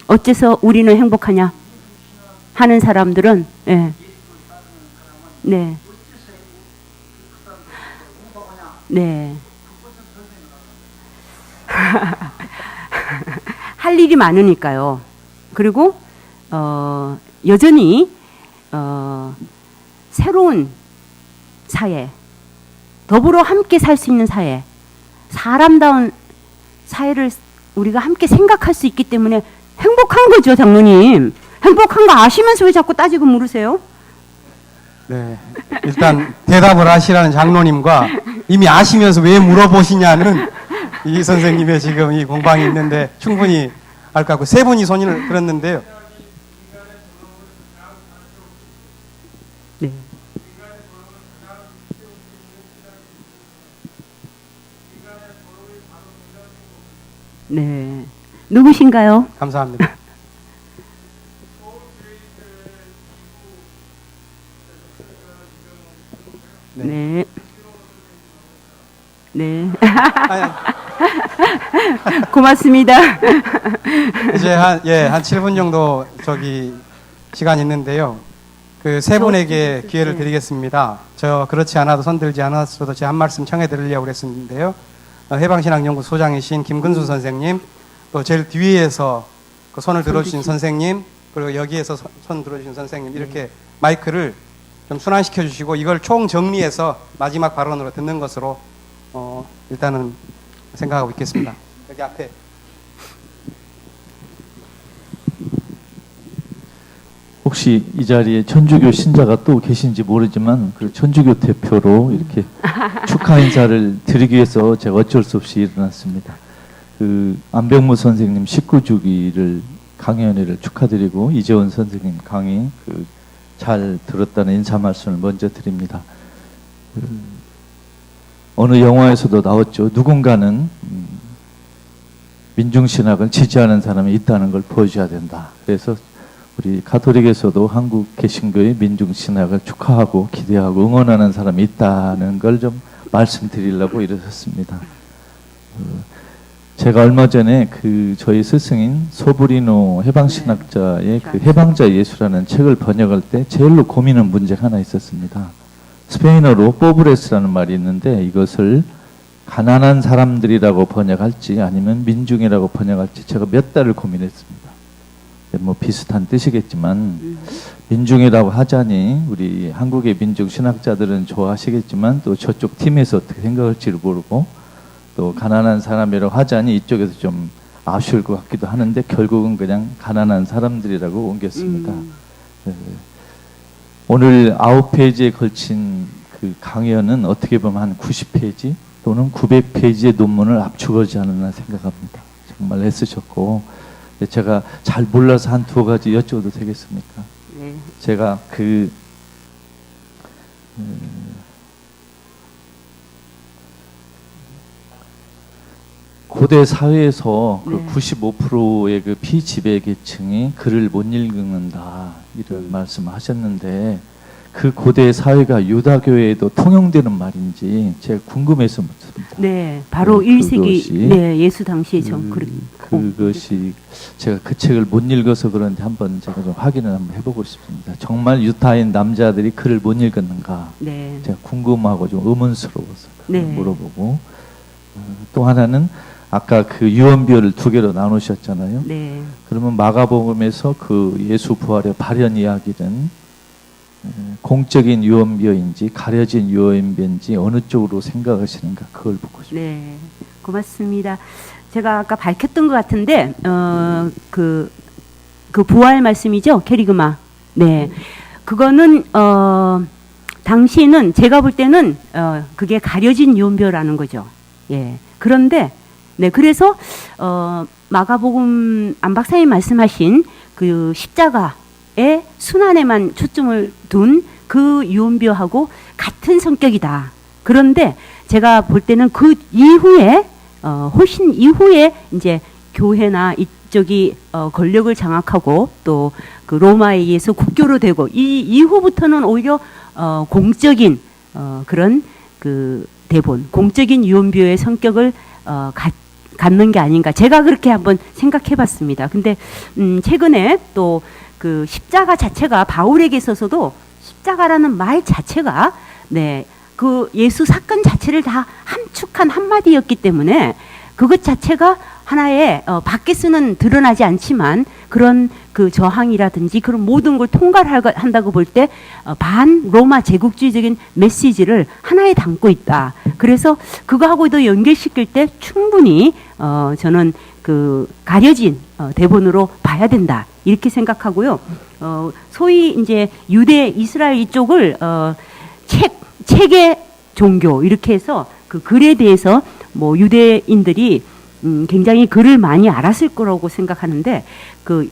어째서 우리는 행복하냐? 하는 사람들은, 네. 네. 네. 할 일이 많으니까요. 그리고, 여전히 새로운 사회, 더불어 함께 살 수 있는 사회, 사람다운 사회를 우리가 함께 생각할 수 있기 때문에 행복한 거죠, 장로님. 행복한 거 아시면서 왜 자꾸 따지고 물으세요? 네. 일단 대답을 하시라는 장로님과 이미 아시면서 왜 물어보시냐는 이 선생님의 지금 이 공방이 있는데 충분히 알 것 같고, 세 분이 손을 들었는데요. 네. 네. 누구신가요? 감사합니다. 네. 네. 아니, 고맙습니다. 이제 한 7분 정도 시간 있는데요. 그 세 분에게 기회를 드리겠습니다. 저 그렇지 않아도 손들지 않았어도 제 한 말씀 청해 드리려고 그랬었는데요. 해방신학연구 소장이신 김근수 선생님, 또 제일 뒤에서 그 손을 들어주신 선생님, 그리고 여기에서 손 들어주신 선생님, 이렇게 마이크를 좀 순환시켜 주시고 이걸 총 정리해서 마지막 발언으로 듣는 것으로 일단은 생각하고 있겠습니다. 여기 앞에. 혹시 이 자리에 천주교 신자가 또 계신지 모르지만 그 천주교 대표로 이렇게 축하 인사를 드리기 위해서 제가 어쩔 수 없이 일어났습니다. 그 안병무 선생님 19주기를 강연회를 축하드리고 이재원 선생님 강의 잘 들었다는 인사 말씀을 먼저 드립니다. 어느 영화에서도 나왔죠. 누군가는 민중신학을 지지하는 사람이 있다는 걸 보여줘야 된다. 그래서 우리 가톨릭에서도 한국 개신교의 민중신학을 축하하고 기대하고 응원하는 사람이 있다는 걸 좀 말씀드리려고 일어섰습니다. 제가 얼마 전에 저희 스승인 소브리노 해방신학자의 그 해방자 예수라는 책을 번역할 때 제일로 고민한 문제가 하나 있었습니다. 스페인어로 포브레스라는 말이 있는데 이것을 가난한 사람들이라고 번역할지 아니면 민중이라고 번역할지 제가 몇 달을 고민했습니다. 뭐 비슷한 뜻이겠지만 민중이라고 하자니 우리 한국의 민중 신학자들은 좋아하시겠지만 또 저쪽 팀에서 어떻게 생각할지를 모르고 또 가난한 사람이라고 하자니 이쪽에서 좀 아쉬울 것 같기도 하는데 결국은 그냥 가난한 사람들이라고 옮겼습니다. 오늘 9페이지에 걸친 그 강연은 어떻게 보면 한 90페이지 또는 900페이지의 논문을 압축하지 않았나 생각합니다. 정말 애쓰셨고 제가 잘 몰라서 한 두 가지 여쭤도 되겠습니까? 네. 제가 고대 사회에서 네. 95%의 그 피지배 계층이 글을 못 읽는다 이런 말씀을 하셨는데 그 고대 사회가 유다교에도 통용되는 말인지 제가 궁금해서 묻습니다. 네, 바로 그것이 1세기 네, 예수 당시에 그것이 제가 그 책을 못 읽어서 그런데 한번 제가 좀 확인을 한번 해보고 싶습니다. 정말 유다인 남자들이 글을 못 읽었는가? 네. 제가 궁금하고 좀 의문스러워서 네. 물어보고 또 하나는 아까 그 유언비어를 두 개로 나누셨잖아요. 네. 그러면 마가복음에서 그 예수 부활의 발현 이야기는 공적인 유언비어인지 가려진 유언비어인지 어느 쪽으로 생각하시는가 그걸 보고 싶습니다. 네, 고맙습니다. 제가 아까 밝혔던 것 같은데 그 부활 말씀이죠, 캐리그마. 네, 그거는 당시에는 제가 볼 때는 그게 가려진 유언비어라는 거죠. 예, 그런데 네, 그래서 마가복음 안 박사님 말씀하신 그 십자가의 순환에만 초점을 둔 그 유언비어하고 같은 성격이다. 그런데 제가 볼 때는 그 이후에 훨씬 이후에 이제 교회나 이쪽이 권력을 장악하고 또 그 로마에 의해서 국교로 되고 이 이후부터는 오히려 공적인 그런 그 대본, 공적인 유언비어의 성격을 갖는 게 아닌가. 제가 그렇게 한번 생각해봤습니다. 근데 최근에 또 그 십자가 자체가 바울에게 있어서도 십자가라는 말 자체가 네, 그 예수 사건 자체를 다 함축한 한마디였기 때문에 그것 자체가 하나의 밖에서는 드러나지 않지만 그런 그 저항이라든지 그런 모든 걸 통과한다고 볼 때 반 로마 제국주의적인 메시지를 하나에 담고 있다. 그래서 그거하고도 연결시킬 때 충분히 저는 그 가려진 대본으로 봐야 된다. 이렇게 생각하고요. 소위 이제 유대 이스라엘 이쪽을 책의 종교 이렇게 해서 그 글에 대해서 뭐 유대인들이 굉장히 글을 많이 알았을 거라고 생각하는데 그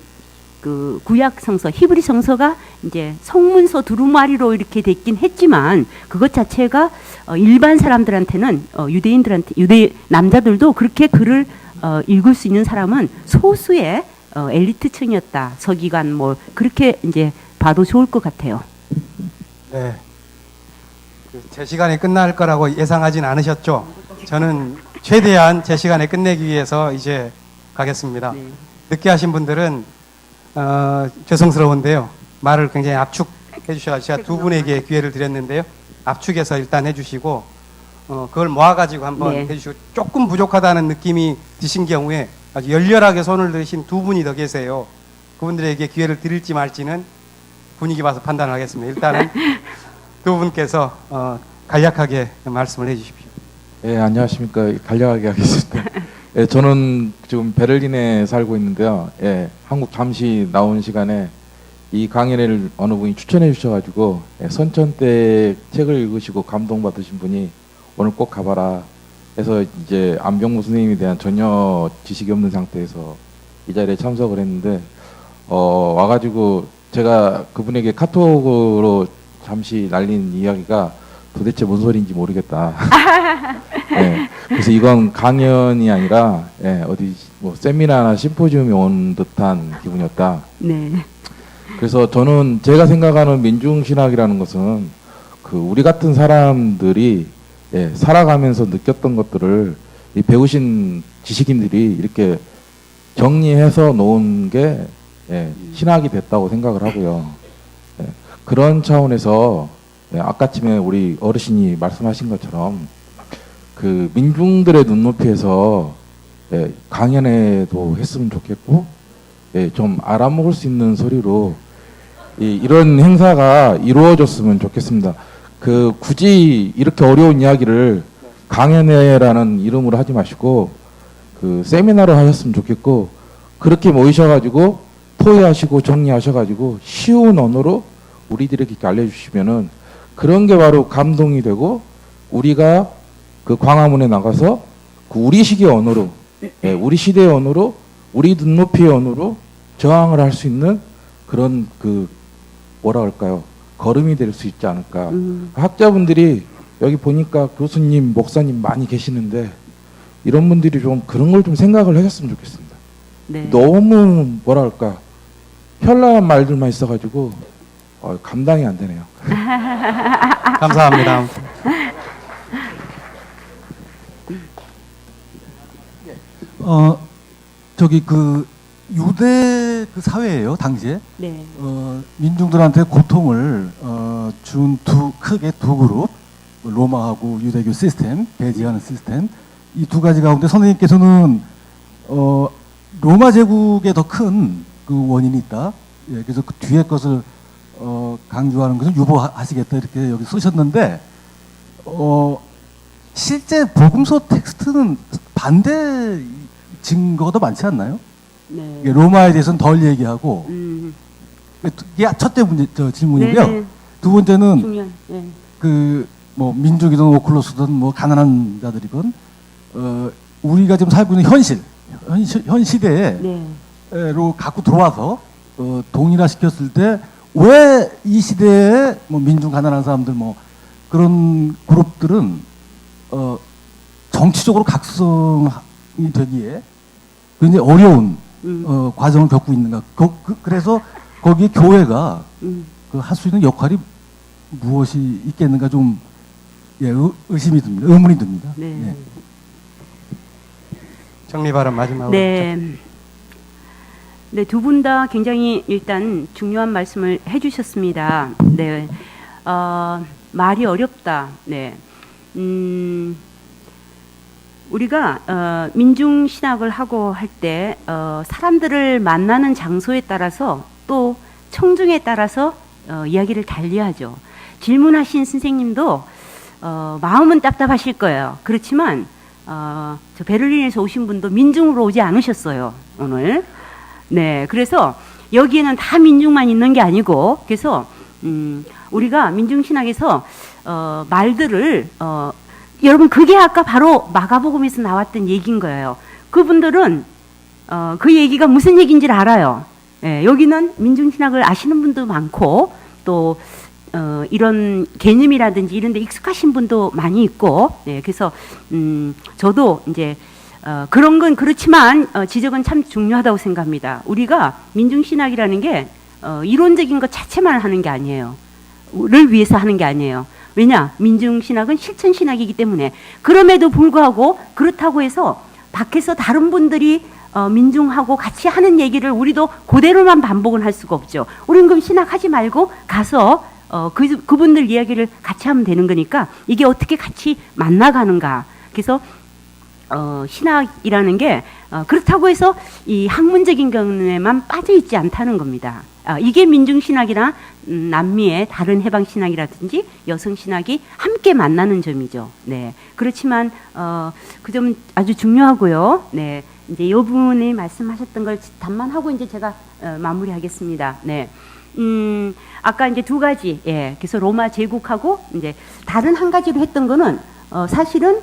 구약 성서 히브리 성서가 이제 성문서 두루마리로 이렇게 됐긴 했지만 그것 자체가 일반 사람들한테는 유대인들한테 유대 남자들도 그렇게 글을 읽을 수 있는 사람은 소수의 엘리트층이었다. 서기관 뭐 그렇게 이제 봐도 좋을 것 같아요. 네. 제 시간에 끝날 거라고 예상하진 않으셨죠? 저는 최대한 제 시간에 끝내기 위해서 이제 가겠습니다. 네. 늦게 하신 분들은 죄송스러운데요. 말을 굉장히 압축해 주셔서 제가 두 분에게 기회를 드렸는데요. 압축해서 일단 해주시고 그걸 모아가지고 한번 네. 해주시고 조금 부족하다는 느낌이 드신 경우에 아주 열렬하게 손을 들으신 두 분이 더 계세요. 그분들에게 기회를 드릴지 말지는 분위기 봐서 판단하겠습니다. 일단은 두 분께서 간략하게 말씀을 해주십시오. 예, 안녕하십니까. 간략하게 하겠습니다. 예, 저는 지금 베를린에 살고 있는데요. 예, 한국 잠시 나온 시간에 이 강연을 어느 분이 추천해 주셔가지고 선천때 책을 읽으시고 감동받으신 분이 오늘 꼭 가봐라 해서 이제 안병무 선생님에 대한 전혀 지식이 없는 상태에서 이 자리에 참석을 했는데 와가지고 제가 그분에게 카톡으로 잠시 날린 이야기가 도대체 뭔 소리인지 모르겠다. 예, 그래서 이건 강연이 아니라 어디 뭐 세미나나 심포지움에 온 듯한 기분이었다. 네. 그래서 저는 제가 생각하는 민중신학이라는 것은 그 우리 같은 사람들이 살아가면서 느꼈던 것들을 이 배우신 지식인들이 이렇게 정리해서 놓은 게 신학이 됐다고 생각을 하고요. 그런 차원에서 아까쯤에 우리 어르신이 말씀하신 것처럼 그 민중들의 눈높이에서 강연회도 했으면 좋겠고 좀 알아먹을 수 있는 소리로 이런 행사가 이루어졌으면 좋겠습니다. 그 굳이 이렇게 어려운 이야기를 강연회라는 이름으로 하지 마시고 그 세미나로 하셨으면 좋겠고 그렇게 모이셔가지고 토의하시고 정리하셔가지고 쉬운 언어로 우리들에게 이렇게 알려주시면은 그런 게 바로 감동이 되고 우리가 그 광화문에 나가서 그 우리 시기의 언어로 우리 시대의 언어로 우리 눈높이의 언어로 저항을 할 수 있는 그런 그 뭐라 할까요? 걸음이 될 수 있지 않을까. 학자분들이 여기 보니까 교수님, 목사님 많이 계시는데 이런 분들이 좀 그런 걸 좀 생각을 하셨으면 좋겠습니다. 네. 너무 뭐라 할까 현란한 말들만 있어가지고 감당이 안 되네요. 감사합니다. 저기 그 유대 그 사회예요 당시에. 네. 민중들한테 고통을 준 크게 두 그룹, 로마하고 유대교 시스템, 배제하는 시스템. 이 두 가지 가운데 선생님께서는 로마 제국에 더 큰 그 원인이 있다. 예, 그래서 그 뒤에 것을 강조하는 것을 유보하시겠다 이렇게 여기 쓰셨는데 실제 복음서 텍스트는 반대 증거가 더 많지 않나요? 네. 로마에 대해서는 덜 얘기하고 이게 첫째 문제 질문이고요. 네네. 두 번째는 중요한. 네. 그 뭐 민족이든 오클로스든 뭐 가난한 자들이건 우리가 지금 살고 있는 현 시대에 네. 로 갖고 들어와서 동일화시켰을 때 왜 이 시대에 뭐 민중 가난한 사람들 뭐 그런 그룹들은 정치적으로 각성이 되기에 굉장히 어려운 과정을 겪고 있는가. 그래서 거기에 교회가 그 할 수 있는 역할이 무엇이 있겠는가 좀 의심이 듭니다. 의문이 듭니다. 네. 예. 정리 발언 마지막으로. 네. 네, 두 분 다 굉장히 일단 중요한 말씀을 해주셨습니다. 네. 말이 어렵다. 네. 우리가 민중 신학을 하고 할 때 사람들을 만나는 장소에 따라서 또 청중에 따라서 이야기를 달리하죠. 질문하신 선생님도 마음은 답답하실 거예요. 그렇지만 저 베를린에서 오신 분도 민중으로 오지 않으셨어요, 오늘. 네, 그래서 여기에는 다 민중만 있는 게 아니고, 그래서 우리가 민중신학에서 말들을 여러분, 그게 아까 바로 마가복음에서 나왔던 얘기인 거예요. 그분들은 그 얘기가 무슨 얘기인지를 알아요. 예, 여기는 민중신학을 아시는 분도 많고, 또 이런 개념이라든지 이런 데 익숙하신 분도 많이 있고, 예, 그래서 저도 이제 그런 건 그렇지만 지적은 참 중요하다고 생각합니다. 우리가 민중신학이라는 게 이론적인 것 자체만 하는 게 아니에요. 를 위해서 하는 게 아니에요. 왜냐? 민중신학은 실천신학이기 때문에. 그럼에도 불구하고 그렇다고 해서 밖에서 다른 분들이 민중하고 같이 하는 얘기를 우리도 그대로만 반복은 할 수가 없죠. 우리는 그럼 신학하지 말고 가서 그분들 이야기를 같이 하면 되는 거니까 이게 어떻게 같이 만나가는가. 그래서 신학이라는 게 그렇다고 해서 이 학문적인 경우에만 빠져 있지 않다는 겁니다. 이게 민중신학이나 남미의 다른 해방신학이라든지 여성신학이 함께 만나는 점이죠. 네. 그렇지만 그 점 아주 중요하고요. 네. 이제 여분이 말씀하셨던 걸 답만하고 이제 제가 마무리하겠습니다. 네. 아까 이제 두 가지, 예. 그래서 로마 제국하고 이제 다른 한 가지로 했던 거는 사실은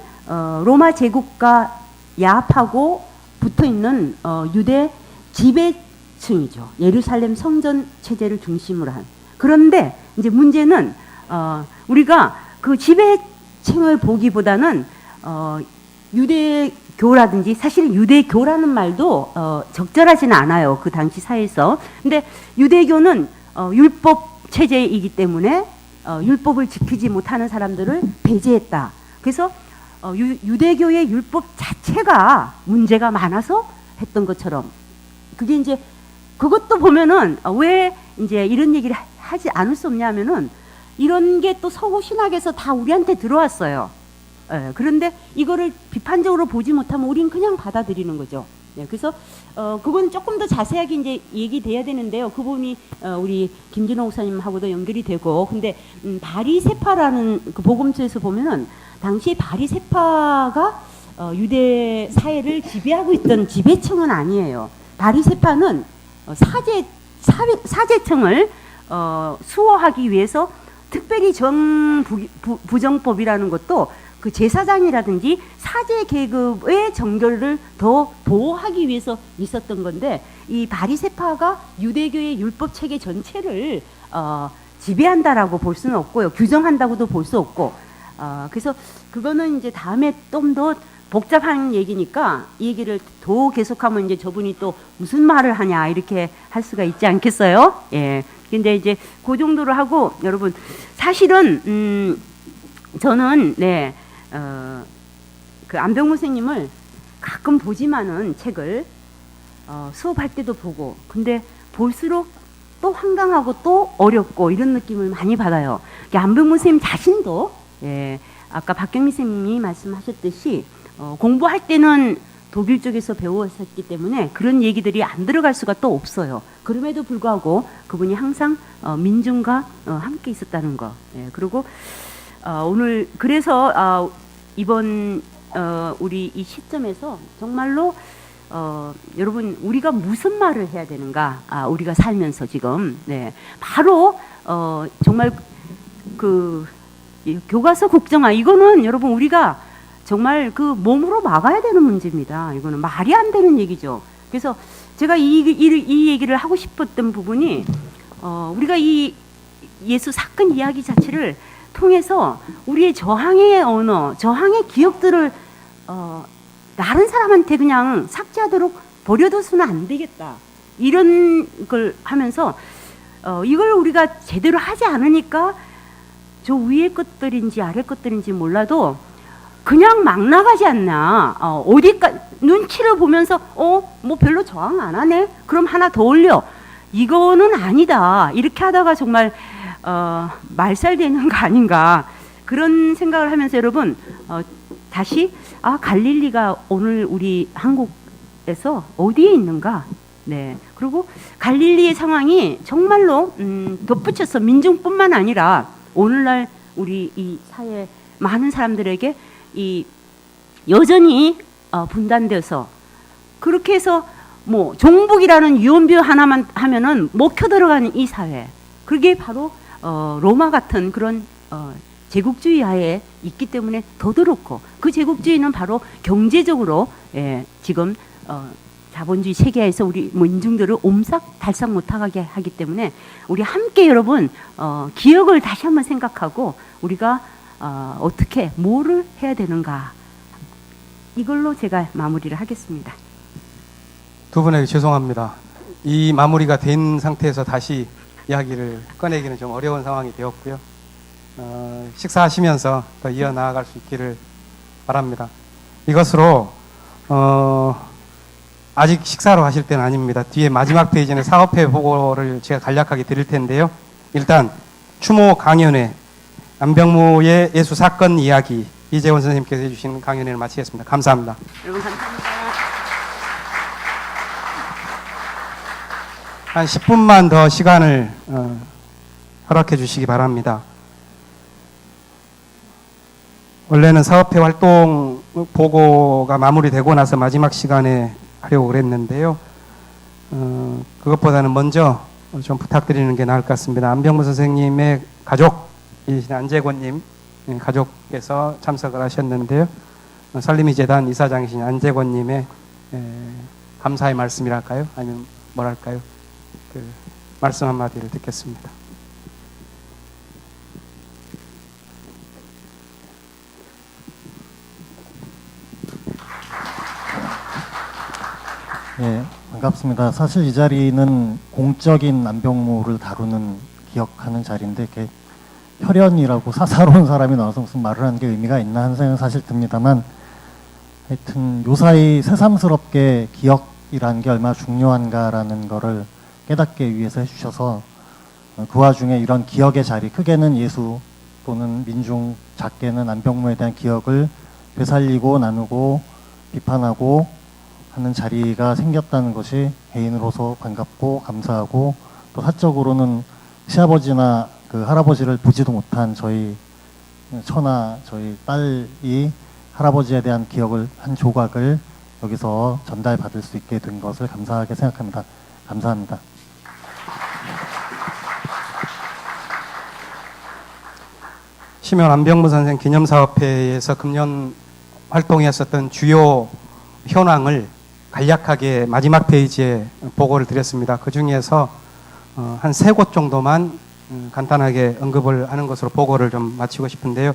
로마 제국과 야합하고 붙어 있는 유대 지배층이죠. 예루살렘 성전 체제를 중심으로 한. 그런데 이제 문제는 우리가 그 지배층을 보기보다는 유대교라든지, 사실 유대교라는 말도 적절하지는 않아요. 그 당시 사회에서. 근데 유대교는 율법 체제이기 때문에 율법을 지키지 못하는 사람들을 배제했다. 그래서 유대교의 율법 자체가 문제가 많아서 했던 것처럼, 그게 이제 그것도 보면은 왜 이제 이런 얘기를 하지 않을 수 없냐면은 이런 게 또 서구 신학에서 다 우리한테 들어왔어요. 예, 그런데 이거를 비판적으로 보지 못하면 우린 그냥 받아들이는 거죠. 예, 그래서 그건 조금 더 자세하게 이제 얘기돼야 되는데요. 그 부분이 우리 김진호 목사님하고도 연결이 되고, 근데 바리새파라는 그 복음서에서 보면은 당시 바리새파가 유대 사회를 지배하고 있던 지배층은 아니에요. 바리새파는 사제층을 수호하기 위해서 특별히 부정법이라는 것도 그 제사장이라든지 사제 계급의 정결을 더 보호하기 위해서 있었던 건데, 이 바리새파가 유대교의 율법 체계 전체를 지배한다라고 볼 수는 없고요. 규정한다고도 볼 수 없고, 그래서 그거는 이제 다음에 좀 더 복잡한 얘기니까 이 얘기를 더 계속하면 이제 저분이 또 무슨 말을 하냐 이렇게 할 수가 있지 않겠어요? 예. 근데 이제 그 정도로 하고, 여러분 사실은 저는 네, 그 안병무 선생님을 가끔 보지만은 책을 수업할 때도 보고, 근데 볼수록 또 황당하고 또 어렵고 이런 느낌을 많이 받아요. 안병무 선생님 자신도 예, 아까 박경미 선생님이 말씀하셨듯이 공부할 때는 독일 쪽에서 배웠었기 때문에 그런 얘기들이 안 들어갈 수가 또 없어요. 그럼에도 불구하고 그분이 항상 민중과 함께 있었다는 거. 예, 그리고 오늘 그래서 이번 우리 이 시점에서 정말로 여러분 우리가 무슨 말을 해야 되는가? 우리가 살면서 지금 네, 바로 정말 그 교과서 국정화, 이거는 여러분 우리가 정말 그 몸으로 막아야 되는 문제입니다. 이거는 말이 안 되는 얘기죠. 그래서 제가 이 얘기를 하고 싶었던 부분이 우리가 이 예수 사건 이야기 자체를 통해서 우리의 저항의 언어, 저항의 기억들을 다른 사람한테 그냥 삭제하도록 버려둬서는 안 되겠다. 이런 걸 하면서 이걸 우리가 제대로 하지 않으니까 저 위에 것들인지 아래 것들인지 몰라도 그냥 막 나가지 않나. 눈치를 보면서 뭐 별로 저항 안 하네. 그럼 하나 더 올려. 이거는 아니다. 이렇게 하다가 정말 말살되는 거 아닌가. 그런 생각을 하면서 여러분 다시 아, 갈릴리가 오늘 우리 한국에서 어디에 있는가? 네. 그리고 갈릴리의 상황이 정말로 덧붙여서 민중뿐만 아니라 오늘날 우리 이 사회 많은 사람들에게 이 여전히 분단돼서 그렇게 해서 뭐 종북이라는 유언비 하나만 하면은 먹혀 들어가는 이 사회, 그게 바로 로마 같은 그런 제국주의 하에 있기 때문에 더 그렇고, 그 제국주의는 바로 경제적으로 지금 자본주의 세계에서 우리 민중들을 옴싹달싹 못하게 하기 때문에 우리 함께 여러분 기억을 다시 한번 생각하고 우리가 어떻게 뭐를 해야 되는가, 이걸로 제가 마무리를 하겠습니다. 두 분에게 죄송합니다. 이 마무리가 된 상태에서 다시 이야기를 꺼내기는 좀 어려운 상황이 되었고요. 식사하시면서 더 이어나갈 수 있기를 바랍니다. 이것으로 아직 식사로 하실 때는 아닙니다. 뒤에 마지막 페이지는 사업회 보고를 제가 간략하게 드릴 텐데요. 일단 추모 강연회, 안병무의 예수 사건 이야기, 이재원 선생님께서 해주신 강연회를 마치겠습니다. 감사합니다. 여러분 감사합니다. 한 10분만 더 시간을 허락해 주시기 바랍니다. 원래는 사업회 활동 보고가 마무리되고 나서 마지막 시간에 하려고 그랬는데요. 그것보다는 먼저 좀 부탁드리는 게 나을 것 같습니다. 안병무 선생님의 가족이신 안재권님 가족께서 참석을 하셨는데요. 살림이 재단 이사장이신 안재권님의 감사의 말씀이랄까요? 아니면 뭐랄까요? 그 말씀 한마디를 듣겠습니다. 네, 반갑습니다. 사실 이 자리는 공적인 안병무를 다루는 기억하는 자리인데 이렇게 혈연이라고 사사로운 사람이 나와서 무슨 말을 하는 게 의미가 있나 하는 생각은 사실 듭니다만, 하여튼 요사이 새삼스럽게 기억이라는 게 얼마나 중요한가라는 거를 깨닫게 위해서 해주셔서 그 와중에 이런 기억의 자리, 크게는 예수 또는 민중, 작게는 안병무에 대한 기억을 되살리고 나누고 비판하고 하는 자리가 생겼다는 것이 개인으로서 반갑고 감사하고, 또 사적으로는 시아버지나 그 할아버지를 보지도 못한 저희 처나 저희 딸이 할아버지에 대한 기억을 한 조각을 여기서 전달받을 수 있게 된 것을 감사하게 생각합니다. 감사합니다. 심연 안병무 선생 기념사업회에서 금년 활동했었던 주요 현황을 간략하게 마지막 페이지에 보고를 드렸습니다. 그 중에서 한 3곳 정도만 간단하게 언급을 하는 것으로 보고를 좀 마치고 싶은데요.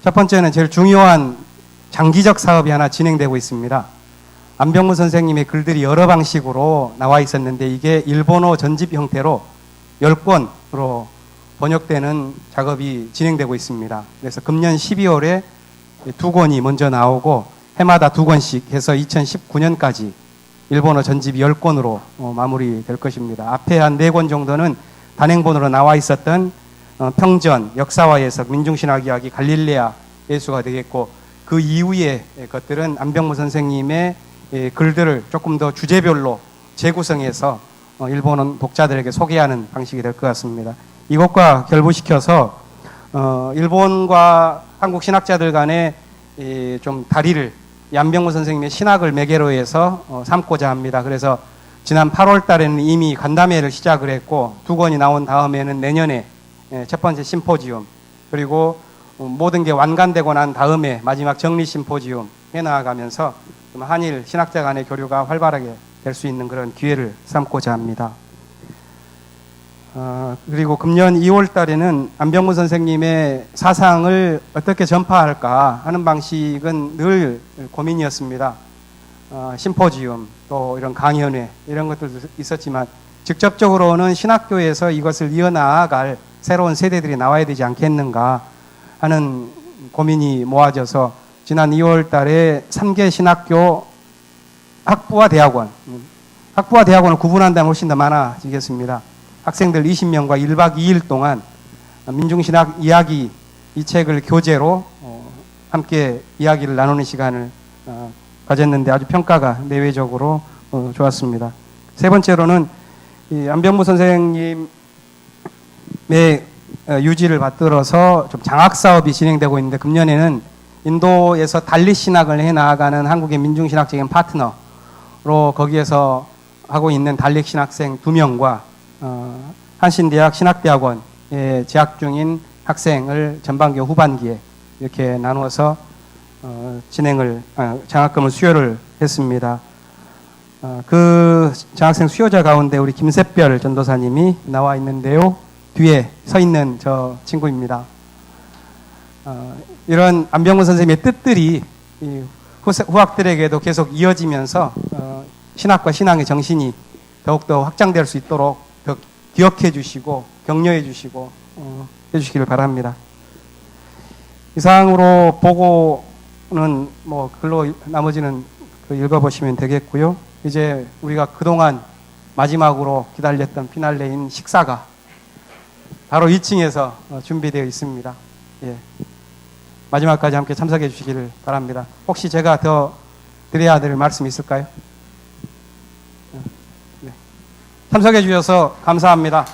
첫 번째는 제일 중요한 장기적 사업이 하나 진행되고 있습니다. 안병무 선생님의 글들이 여러 방식으로 나와 있었는데 이게 일본어 전집 형태로 10권으로 번역되는 작업이 진행되고 있습니다. 그래서 금년 12월에 2권이 먼저 나오고 해마다 2권씩 해서 2019년까지 일본어 전집이 10권으로 마무리될 것입니다. 앞에 한 4권 정도는 단행본으로 나와 있었던 평전, 역사와 해석, 민중신학 이야기, 갈릴레아 예수가 되겠고, 그 이후의 것들은 안병무 선생님의 글들을 조금 더 주제별로 재구성해서 일본어 독자들에게 소개하는 방식이 될 것 같습니다. 이것과 결부시켜서 일본과 한국 신학자들 간에 좀 다리를 안병무 선생님의 신학을 매개로 해서 삼고자 합니다. 그래서 지난 8월 달에는 이미 간담회를 시작을 했고 2권이 나온 다음에는 내년에 첫 번째 심포지움, 그리고 모든 게 완간되고 난 다음에 마지막 정리 심포지움 해나가면서 좀 한일 신학자 간의 교류가 활발하게 될 수 있는 그런 기회를 삼고자 합니다. 그리고 금년 2월 달에는 안병무 선생님의 사상을 어떻게 전파할까 하는 방식은 늘 고민이었습니다. 심포지움, 또 이런 강연회, 이런 것들도 있었지만 직접적으로는 신학교에서 이것을 이어나갈 새로운 세대들이 나와야 되지 않겠는가 하는 고민이 모아져서 지난 2월 달에 3개 신학교 학부와 대학원을 구분한다면 훨씬 더 많아지겠습니다. 학생들 20명과 1박 2일 동안 민중신학 이야기 이 책을 교재로 함께 이야기를 나누는 시간을 가졌는데 아주 평가가 내외적으로 좋았습니다. 세 번째로는 이 안병무 선생님의 유지를 받들어서 좀 장학 사업이 진행되고 있는데 금년에는 인도에서 달리 신학을 해 나아가는 한국의 민중신학적인 파트너로 거기에서 하고 있는 달리 신학생 2명과 한신대학 신학대학원에 재학 중인 학생을 전반기 후반기에 이렇게 나누어서 장학금을 수여를 했습니다. 그 장학생 수요자 가운데 우리 김샛별 전도사님이 나와 있는데요. 뒤에 서 있는 저 친구입니다. 이런 안병무 선생님의 뜻들이 이 후학들에게도 계속 이어지면서 신학과 신앙의 정신이 더욱더 확장될 수 있도록 더 기억해 주시고 격려해 주시고 해주시기를 바랍니다. 이상으로 보고는 뭐 글로 나머지는 읽어보시면 되겠고요. 이제 우리가 그동안 마지막으로 기다렸던 피날레인 식사가 바로 2층에서 준비되어 있습니다. 예. 마지막까지 함께 참석해 주시기를 바랍니다. 혹시 제가 더 드려야 될 말씀이 있을까요? 네. 참석해 주셔서 감사합니다.